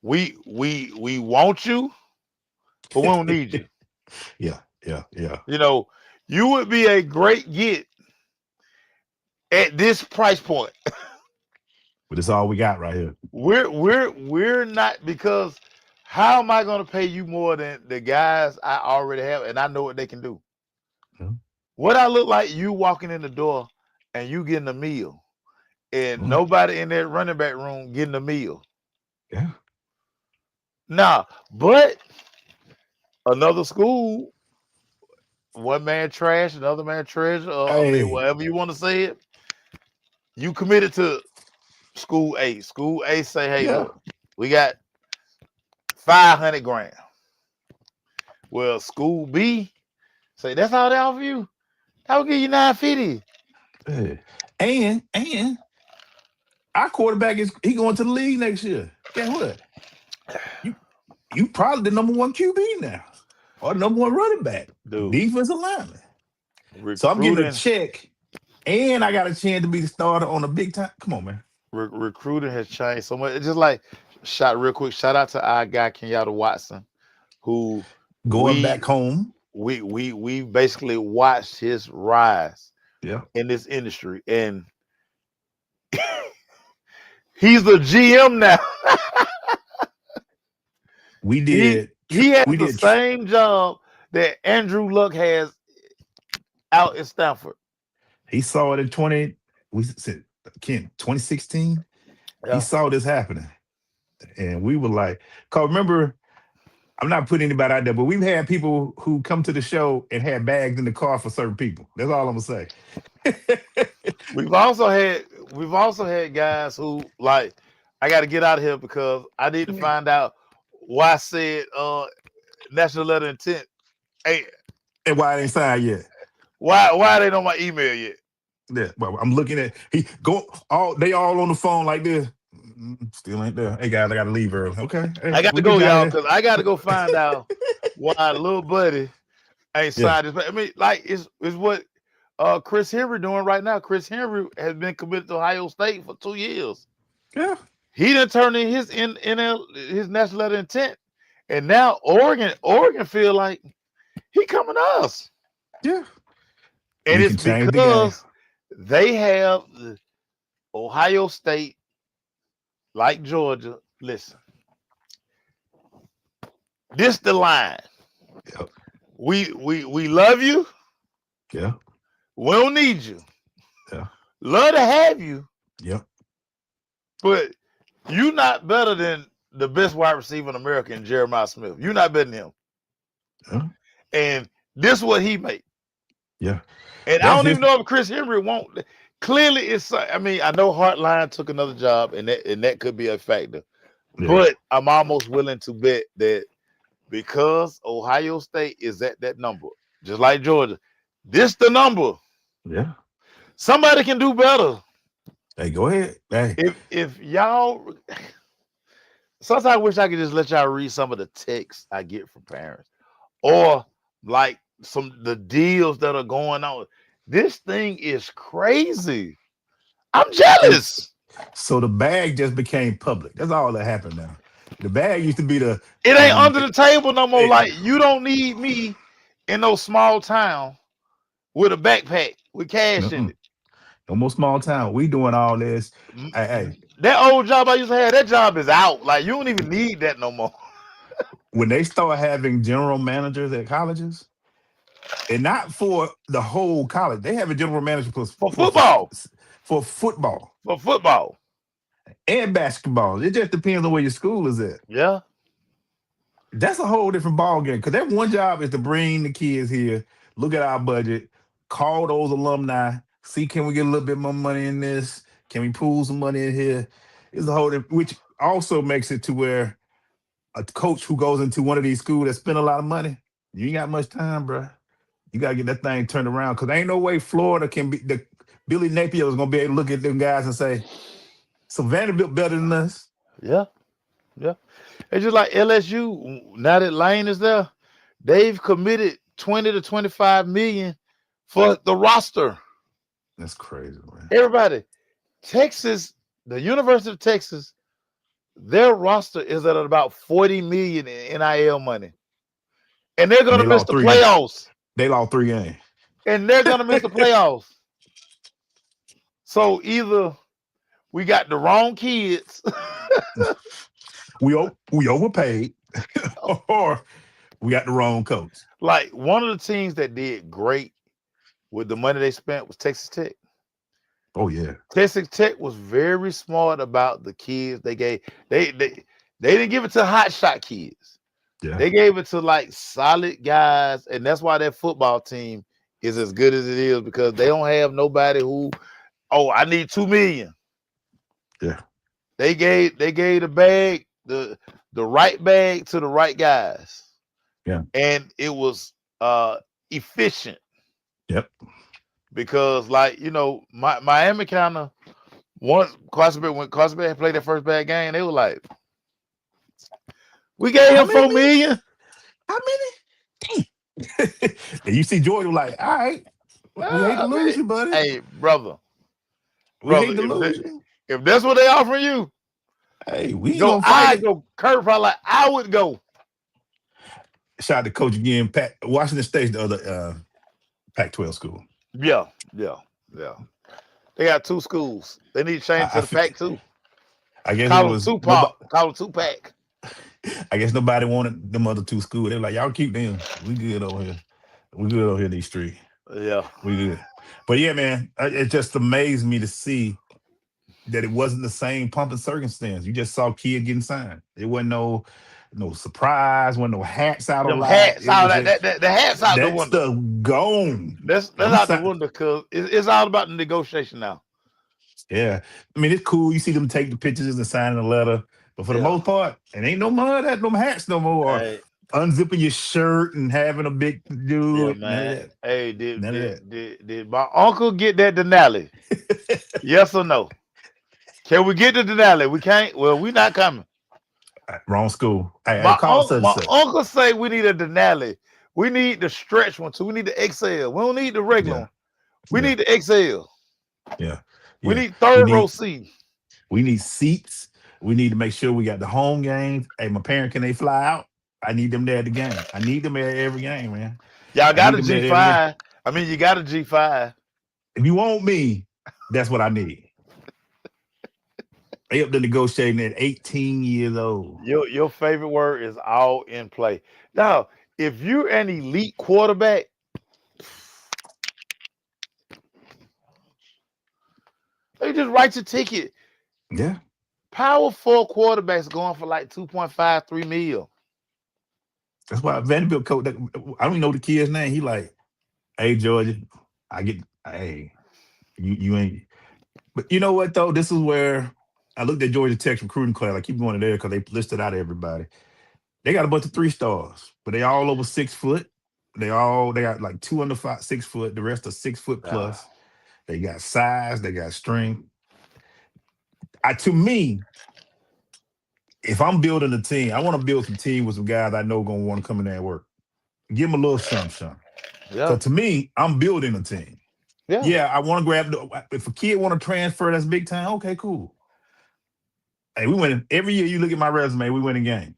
we want you, but we don't need you. Yeah. You would be a great get at this price point. But it's all we got right here. We're not, because how am I going to pay you more than the guys I already have and I know what they can do? Yeah. What I look like you walking in the door and you getting a meal and nobody in that running back room getting a meal. Yeah. Nah, but another school one man trash, another man treasure, or I Hey. mean, whatever you want to say it. You committed to school A. School A say, hey, Yeah. look, we got 500 grand. Well, school B say, that's all they offer you. I will give you 950. And our quarterback he going to the league next year. Guess what? You probably the number 1 QB now, or the number 1 running back, Dude. defensive lineman. Recruiting, So I'm getting a check, and I got a chance to be the starter on a big time. Come on, man. Recruiting has changed so much. It's just like real quick. Shout out to our guy Kenyatta Watson, who Going back home. We basically watched his rise in this industry, and he's the GM now. We did. He has the same job that Andrew Luck has out in Stanford. He saw it in 2016. Yeah. He saw this happening, and we were like, "Cause remember, I'm not putting anybody out there, but we've had people who come to the show and had bags in the car for certain people. That's all I'm gonna say." We've also had guys who like, I got to get out of here because I need to find out why I said national letter intent. Hey, and why it ain't signed yet? Why they on my email yet? Yeah, well, I'm looking at they all on the phone like this. Still ain't there. Hey guys, I gotta leave early. Okay. Hey, I got to go, y'all, because I got to go find out why little buddy ain't signed this. I mean, like it's what Chris Henry doing right now. Chris Henry has been committed to Ohio State for 2 years. Yeah. He done turned in his his national letter intent, and now Oregon feel like he coming to us. Yeah. And it's because they have Ohio State, like Georgia. Listen, this the line. Yep. We love you. Yeah. We don't need you. Yeah. Love to have you. Yep. But you not better than the best wide receiver in America, in Jeremiah Smith. You're not better than him. Yeah. And this is what he made. Yeah. And I don't even know if Chris Henry won't. Clearly, it's. I mean, I know Hartline took another job, and that could be a factor. Yeah. But I'm almost willing to bet that because Ohio State is at that number, just like Georgia, this the number. Yeah. Somebody can do better. Hey, go ahead. Hey. If y'all, sometimes I wish I could just let y'all read some of the texts I get from parents, or like the deals that are going on. This thing is crazy. I'm jealous. So the bag just became public. That's all that happened now. The bag used to be it ain't under the table no more. Like, you don't need me in no small town with a backpack with cash in it. No more small town. We doing all this. Hey. That old job I used to have, that job is out. Like, you don't even need that no more. When they start having general managers at colleges, and not for the whole college, they have a general manager for football. For football. For football. And basketball. It just depends on where your school is at. Yeah. That's a whole different ball game. Because their one job is to bring the kids here, look at our budget, call those alumni, see, can we get a little bit more money in this? Can we pool some money in here? It's a whole different, which also makes it to where a coach who goes into one of these schools that spend a lot of money, you ain't got much time, bro. You got to get that thing turned around, because ain't no way Florida can be, Billy Napier was going to be able to look at them guys and say, so Vanderbilt better than us. Yeah. Yeah. It's just like LSU, now that Lane is there, they've committed 20 to 25 million for the roster. That's crazy, man. Everybody, Texas, the University of Texas, their roster is at about 40 million in NIL money. And they're going to miss the playoffs. They lost 3 games. And they're going to miss the playoffs. So either we got the wrong kids. we overpaid. Or we got the wrong coach. Like, one of the teams that did great with the money they spent was Texas Tech. Oh, yeah. Texas Tech was very smart about the kids they gave. They didn't give it to hot shot kids. Yeah. They gave it to like solid guys, and that's why that football team is as good as it is because they don't have nobody who, oh, I need 2 million. Yeah. They gave the bag, the right bag to the right guys. Yeah. And it was efficient Yep. because like, Miami kind of once when Carson had played their first bad game, they were like, we gave How him 4 many? million. How many? Damn. And you see Georgia like, all right, we hate to I lose mean, you, buddy. hey, brother, We hate to if lose you. that's what they offer you, Hey, we ain't go. gonna fight I it. go. Kurt probably like I would go. Shout out to Coach again, Pat. Washington State's the other Pac-12 school. Yeah. They got 2 schools. They need to change to the Pac-2. I guess it Call them was nobody. Tupac. Call them Tupac. I guess nobody wanted them other 2 schools. They're like, y'all keep them. We good over here. We good over here in these streets. Yeah. We good. But yeah, man, it just amazed me to see that it wasn't the same pumping circumstance. You just saw kids getting signed. It wasn't no surprise, wasn't no hats out a Them lot. hats It out was that, just the hats out the that window. stuff gone. That's I'm out the sign- window because it's all about the negotiation now. Yeah. I mean, it's cool. You see them take the pictures and signing a letter. But for the Yeah. most part, it ain't no mud at them hats no more. Or Hey, unzipping your shirt and having a big yeah, dude. None of man. that. Hey, None of that. did my uncle get that Denali? Yes or no? Can we get the Denali? We can't. Well, we not coming. Wrong school. Hey, call such and My such. uncle say we need a Denali. We need the stretch one too. We need the XL. We don't need the regular Yeah. one. We Yeah. need the XL. Yeah. We Yeah. need third row seat. We need seats. We need to make sure we got the home games. Hey, my parents, can they fly out? I need them there at the game. I need them at every game, man. Y'all I got need a them there at every game. G5. I mean, you got a G5. If you want me, that's what I need. They up to negotiating at 18 years old. Your favorite word is all in play. Now, if you're an elite quarterback, they just write your ticket. Yeah. Power 4 quarterbacks going for like 2.5, 3 million. That's why Vanderbilt coach, I don't even know the kid's name. He like, hey, Georgia, hey, you ain't. But you know what, though? This is where I looked at Georgia Tech's recruiting class. I keep going to there because they listed out everybody. They got a bunch of 3 stars, but they all over 6 foot. They got like 2 under 6 foot. The rest are 6 foot plus. They got size. They got strength. To me, if I'm building a team, I want to build some team with some guys I know going to want to come in there and work. Give them a little something. Yeah. So to me, I'm building a team. Yeah, I want to grab if a kid want to transfer, that's big time. Okay, cool. Hey, we win every year. You look at my resume, we win a game.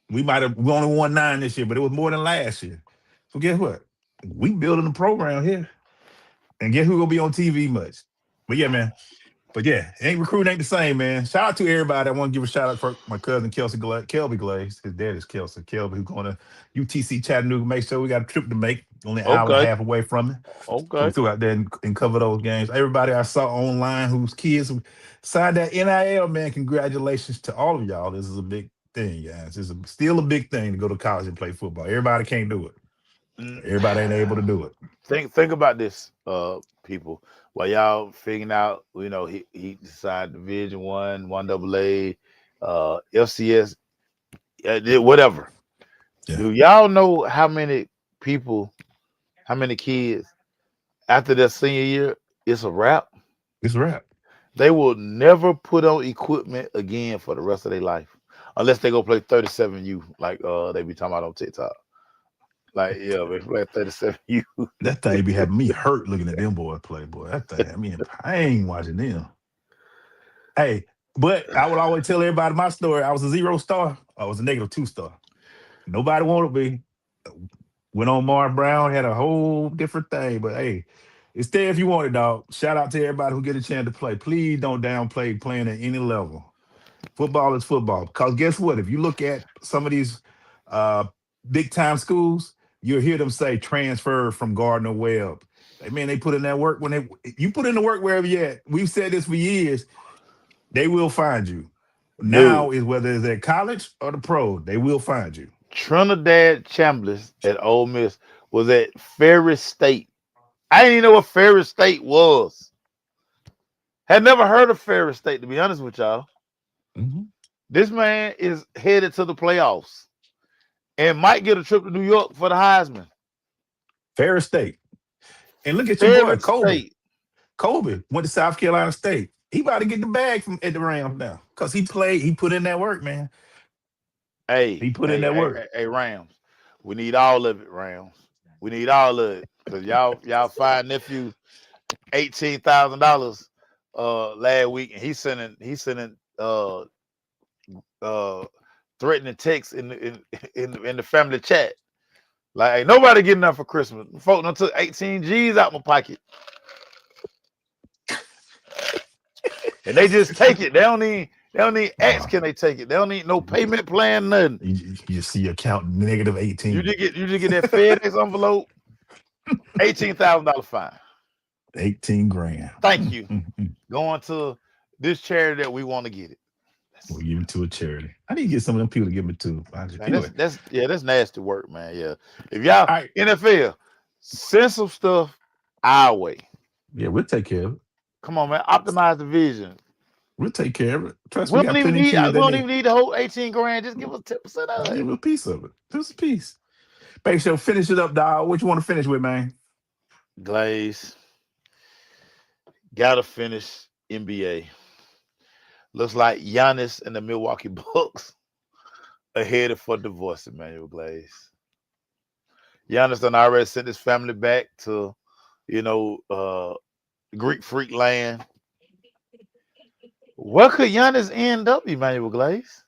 We only won 9 this year, but it was more than last year. So guess what? We building a program here. And guess who gonna be on TV much? But yeah, man. But yeah, recruiting ain't the same, man. Shout out to everybody. I want to give a shout out for my cousin Kelby Glaze. His dad is Kelsey. Kelby, who's going to UTC Chattanooga. Make sure we got a trip to make. Only an hour and a half away from it. Okay. So we threw out there and cover those games. Everybody I saw online whose kids signed that NIL, man, congratulations to all of y'all. This is a big thing, guys. It's still a big thing to go to college and play football. Everybody can't do it. Everybody ain't able to do it. Think about this, people. While y'all figuring out, he decided Division one AA, FCS, whatever. Yeah. Do y'all know how many people, how many kids after their senior year, it's a wrap? It's a wrap. They will never put on equipment again for the rest of their life, unless they go play 37U, like they be talking about on TikTok. Like, yeah, they play 37U. That thing be having me hurt looking at them boys play, boy. That thing had me in pain watching them. Hey, but I would always tell everybody my story. I was a 0 star. I was a negative 2 star. Nobody wanted me. Went on Mark Brown, had a whole different thing. But hey, it's there if you want it, dog. Shout out to everybody who get a chance to play. Please don't downplay playing at any level. Football is football. Because guess what? If you look at some of these big time schools, you'll hear them say transfer from Gardner Webb. Man, they put in that work. You put in the work wherever you're at. We've said this for years. They will find you. Now is whether it's at college or the pro, they will find you. Trinidad Chambliss at Ole Miss was at Ferris State. I didn't even know what Ferris State was. Had never heard of Ferris State, to be honest with y'all. Mm-hmm. This man is headed to the playoffs and might get a trip to New York for the Heisman. Ferris State. And look at your boy, Ferris Kobe. State. Kobe went to South Carolina State. He about to get the bag from at the Rams now. Because he put in that work, man. He put in that work. Hey, Rams. We need all of it, Rams. We need all of it. Because y'all fired nephew $18,000 last week, and he's sending threatening texts in the family chat. Like, ain't nobody getting enough for Christmas. Folks done took 18 G's out my pocket. And they just take it. They don't need ask, can they take it? They don't need no payment plan, nothing. You see your account negative 18. You just get that FedEx envelope, $18,000 fine. 18 grand. Thank you. Going to this charity that we want to get it. We'll give it to a charity. I need to get some of them people to give it to. Man, that's nasty work, man. Yeah. If y'all NFL, send some stuff our way. Yeah, we'll take care of it. Come on, man. Optimize the vision. We'll take care of it. Trust we me, don't even need the whole 18 grand. Just give us 10% of it. Give a piece of it. Just a piece. Make sure finish it up, dog. What you want to finish with, man? Glaze. Gotta finish NBA. Looks like Giannis and the Milwaukee Bucks are headed for divorce, Emmanuel Glaze. Giannis done already sent his family back to, Greek freak land. Where could Giannis end up, Emmanuel Glaze?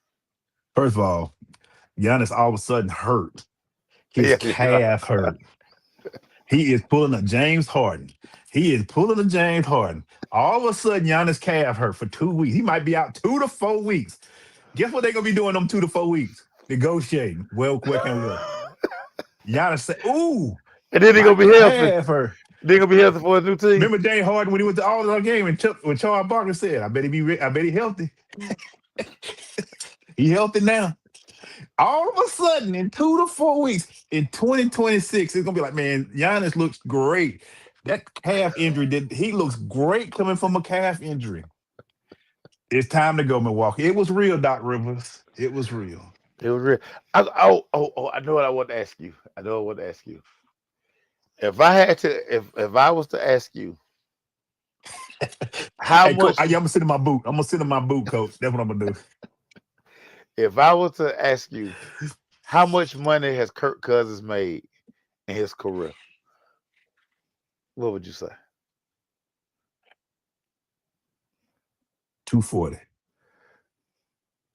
First of all, Giannis all of a sudden hurt. His calf hurt. He is pulling a James Harden. All of a sudden, Giannis' calf hurt for 2 weeks. He might be out 2 to 4 weeks. Guess what they're going to be doing them 2 to 4 weeks? Negotiating. Well, quick and well. Giannis said, ooh. And then they're going to be healthy. Hurt. They're going to be healthy for a new team. Remember James Harden when he went to All-Star game and when Charles Barkley said, I bet he healthy. He healthy now. All of a sudden, in 2 to 4 weeks, in 2026, it's going to be like, man, Giannis looks great. That calf injury, he looks great coming from a calf injury. It's time to go, Milwaukee. It was real, Doc Rivers. It was real. It was real. I know what I want to ask you. If I was to ask you, how much? Coach, I'm gonna sit in my boot. Coach. That's what I'm gonna do. If I was to ask you, how much money has Kirk Cousins made in his career? What would you say? 240.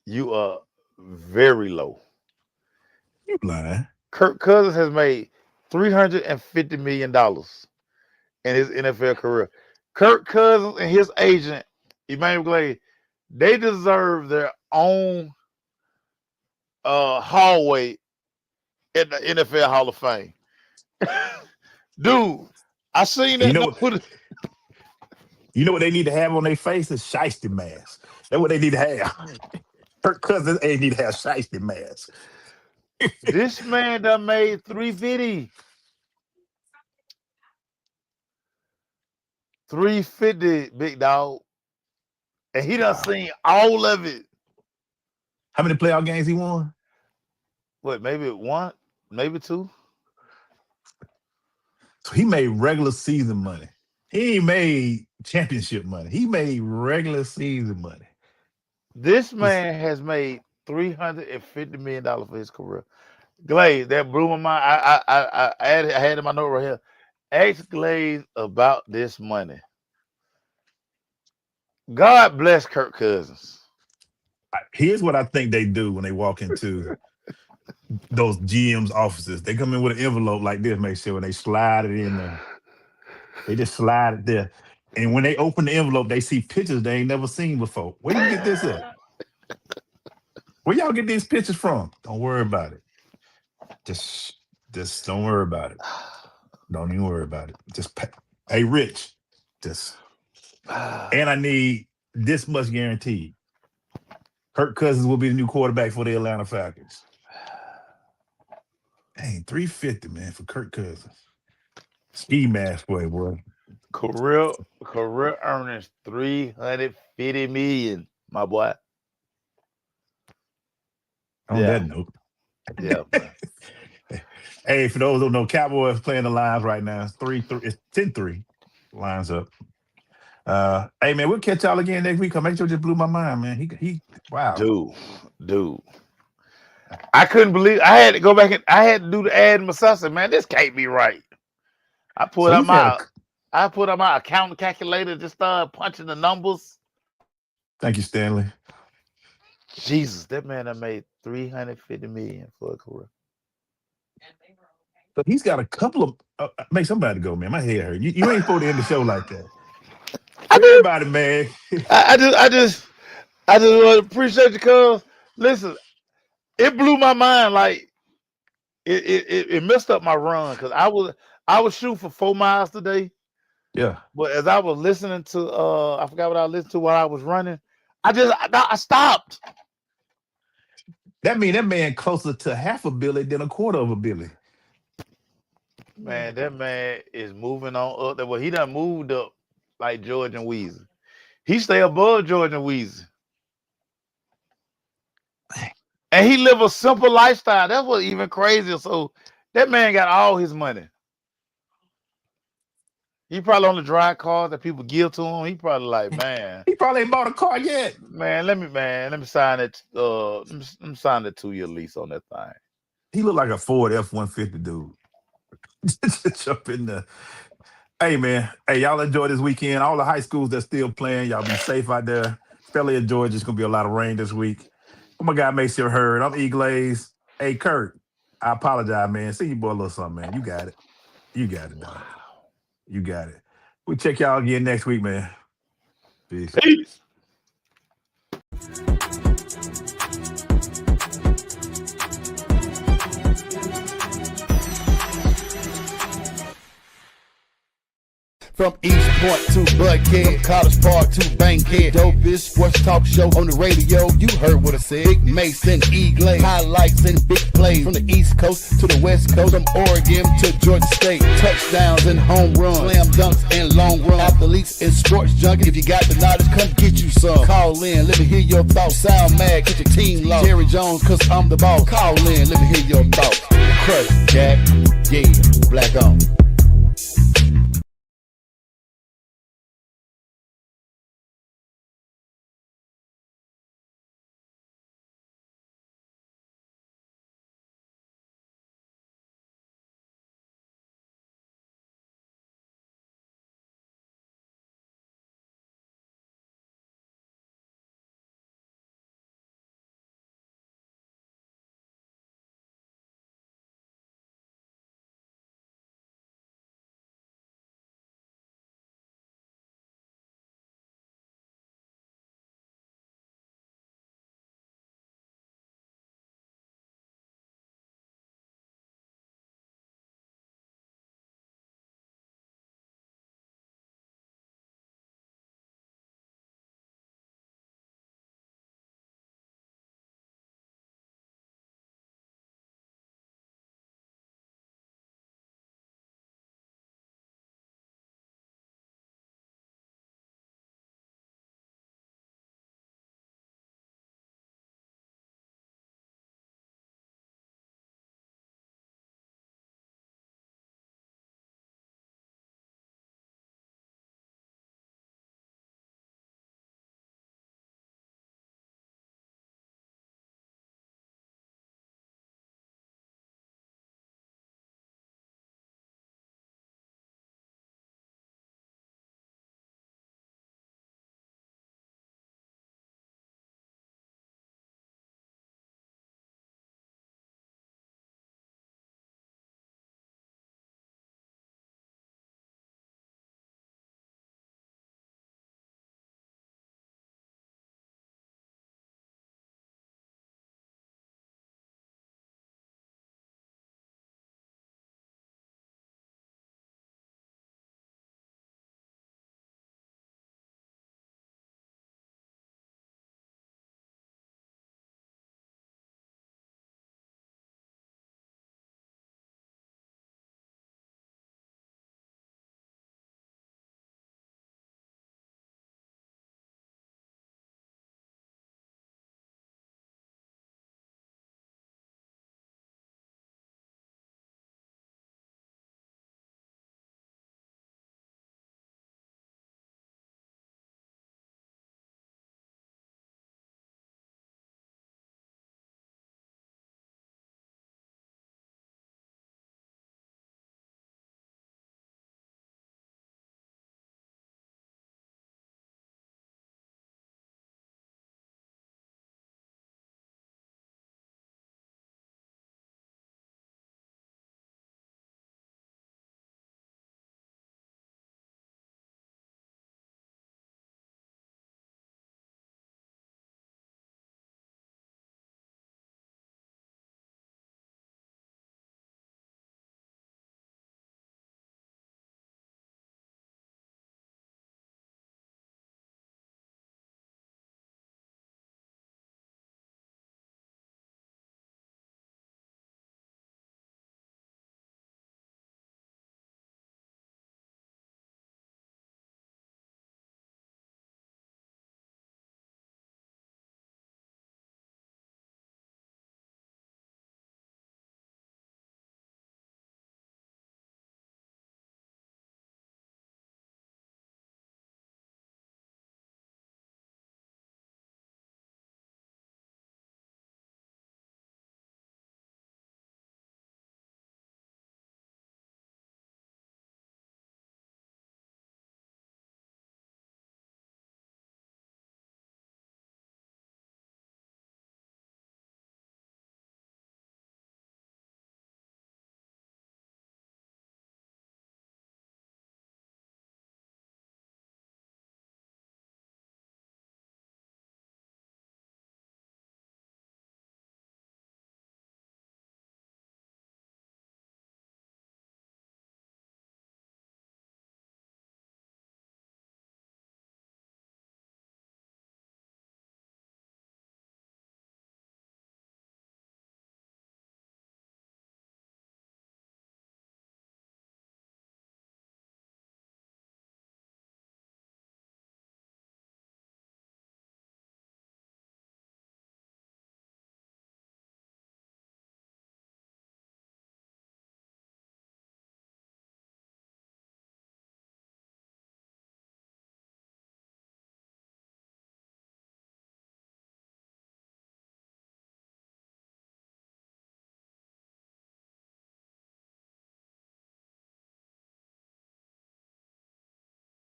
You are very low. You lying. Kirk Cousins has made $350 million in his NFL career. Kirk Cousins and his agent, Emmanuel Glaze, they deserve their own hallway in the NFL Hall of Fame. Dude, I seen that. You know what they need to have on their faces? Shiesty masks. That's what they need to have. Kirk Cousins ain't need to have shiesty masks. This man done made 350. 350, big dog. And he done seen all of it. How many playoff games he won? What, maybe 1, maybe 2? So he made regular season money. He ain't made championship money. He made regular season money. This man has made $350 million for his career. Glaze, that blew my mind. I had in my note right here. Ask Glaze about this money. God bless Kirk Cousins. Here's what I think they do when they walk into those GM's offices. They come in with an envelope like this, make sure when they slide it in there. They just slide it there. And when they open the envelope, they see pictures they ain't never seen before. Where you get this at? Where y'all get these pictures from? Don't worry about it. Just don't worry about it. Don't even worry about it. Hey, Rich, and I need this much guaranteed. Kirk Cousins will be the new quarterback for the Atlanta Falcons. Dang, 350, man, for Kirk Cousins. Ski mask boy. Career earnings $350 million, my boy. On that note. Yeah, man. Hey, for those who don't know, Cowboys playing the Lions right now. It's 3-3. It's 10-3. Lines up. Hey man, we'll catch y'all again next week. Make sure just blew my mind, man. He wow. Dude. I couldn't believe I had to go back and I had to do the ad myself. Said, man, this can't be right. I put out my account calculator, just started punching the numbers. Thank you, Stanley. Jesus, that man I made $350 million for a career. But he's got a couple of make somebody go, man. My head hurt. You ain't supposed to end the show like that. Everybody, man. I just want to appreciate you, cuz. Listen, it blew my mind. Like it messed up my run because I was shooting for 4 miles today. Yeah. But as I was listening to I forgot what I listened to while I was running. I stopped. That mean that man closer to half a billy than a quarter of a billy. Man, that man is moving on up there. Well, he done moved up like George and Weezy. He stay above George and Weezy. And he live a simple lifestyle. That's what even crazier. So that man got all his money. He probably on the drive cars that people give to him. He probably like, man. He probably ain't bought a car yet. Man, let me sign it. Let me sign the 2-year lease on that thing. He look like a Ford F-150 dude. Jump in there. Hey man, y'all enjoy this weekend. All the high schools that's still playing, y'all be safe out there. Fairly in Georgia, it's gonna be a lot of rain this week. Oh my God, make sure heard. I'm E Glaze. Hey Kirk, I apologize, man. See you boy a little something, man. You got it. You got it, dog. You got it. We'll check y'all again next week, man. Peace. From East Point to Buckhead, College Park to Bankhead, dopest sports talk show on the radio. You heard what I said. Big Mason, E-Glaze, highlights and big plays from the East Coast to the West Coast, from Oregon to Georgia State. Touchdowns and home runs, slam dunks and long run, athletes and sports junkies. If you got the knowledge, come get you some. Call in, let me hear your thoughts. Sound mad, get your team lost. Jerry Jones, cause I'm the boss. Call in, let me hear your thoughts. Crush, Jack, yeah, black on.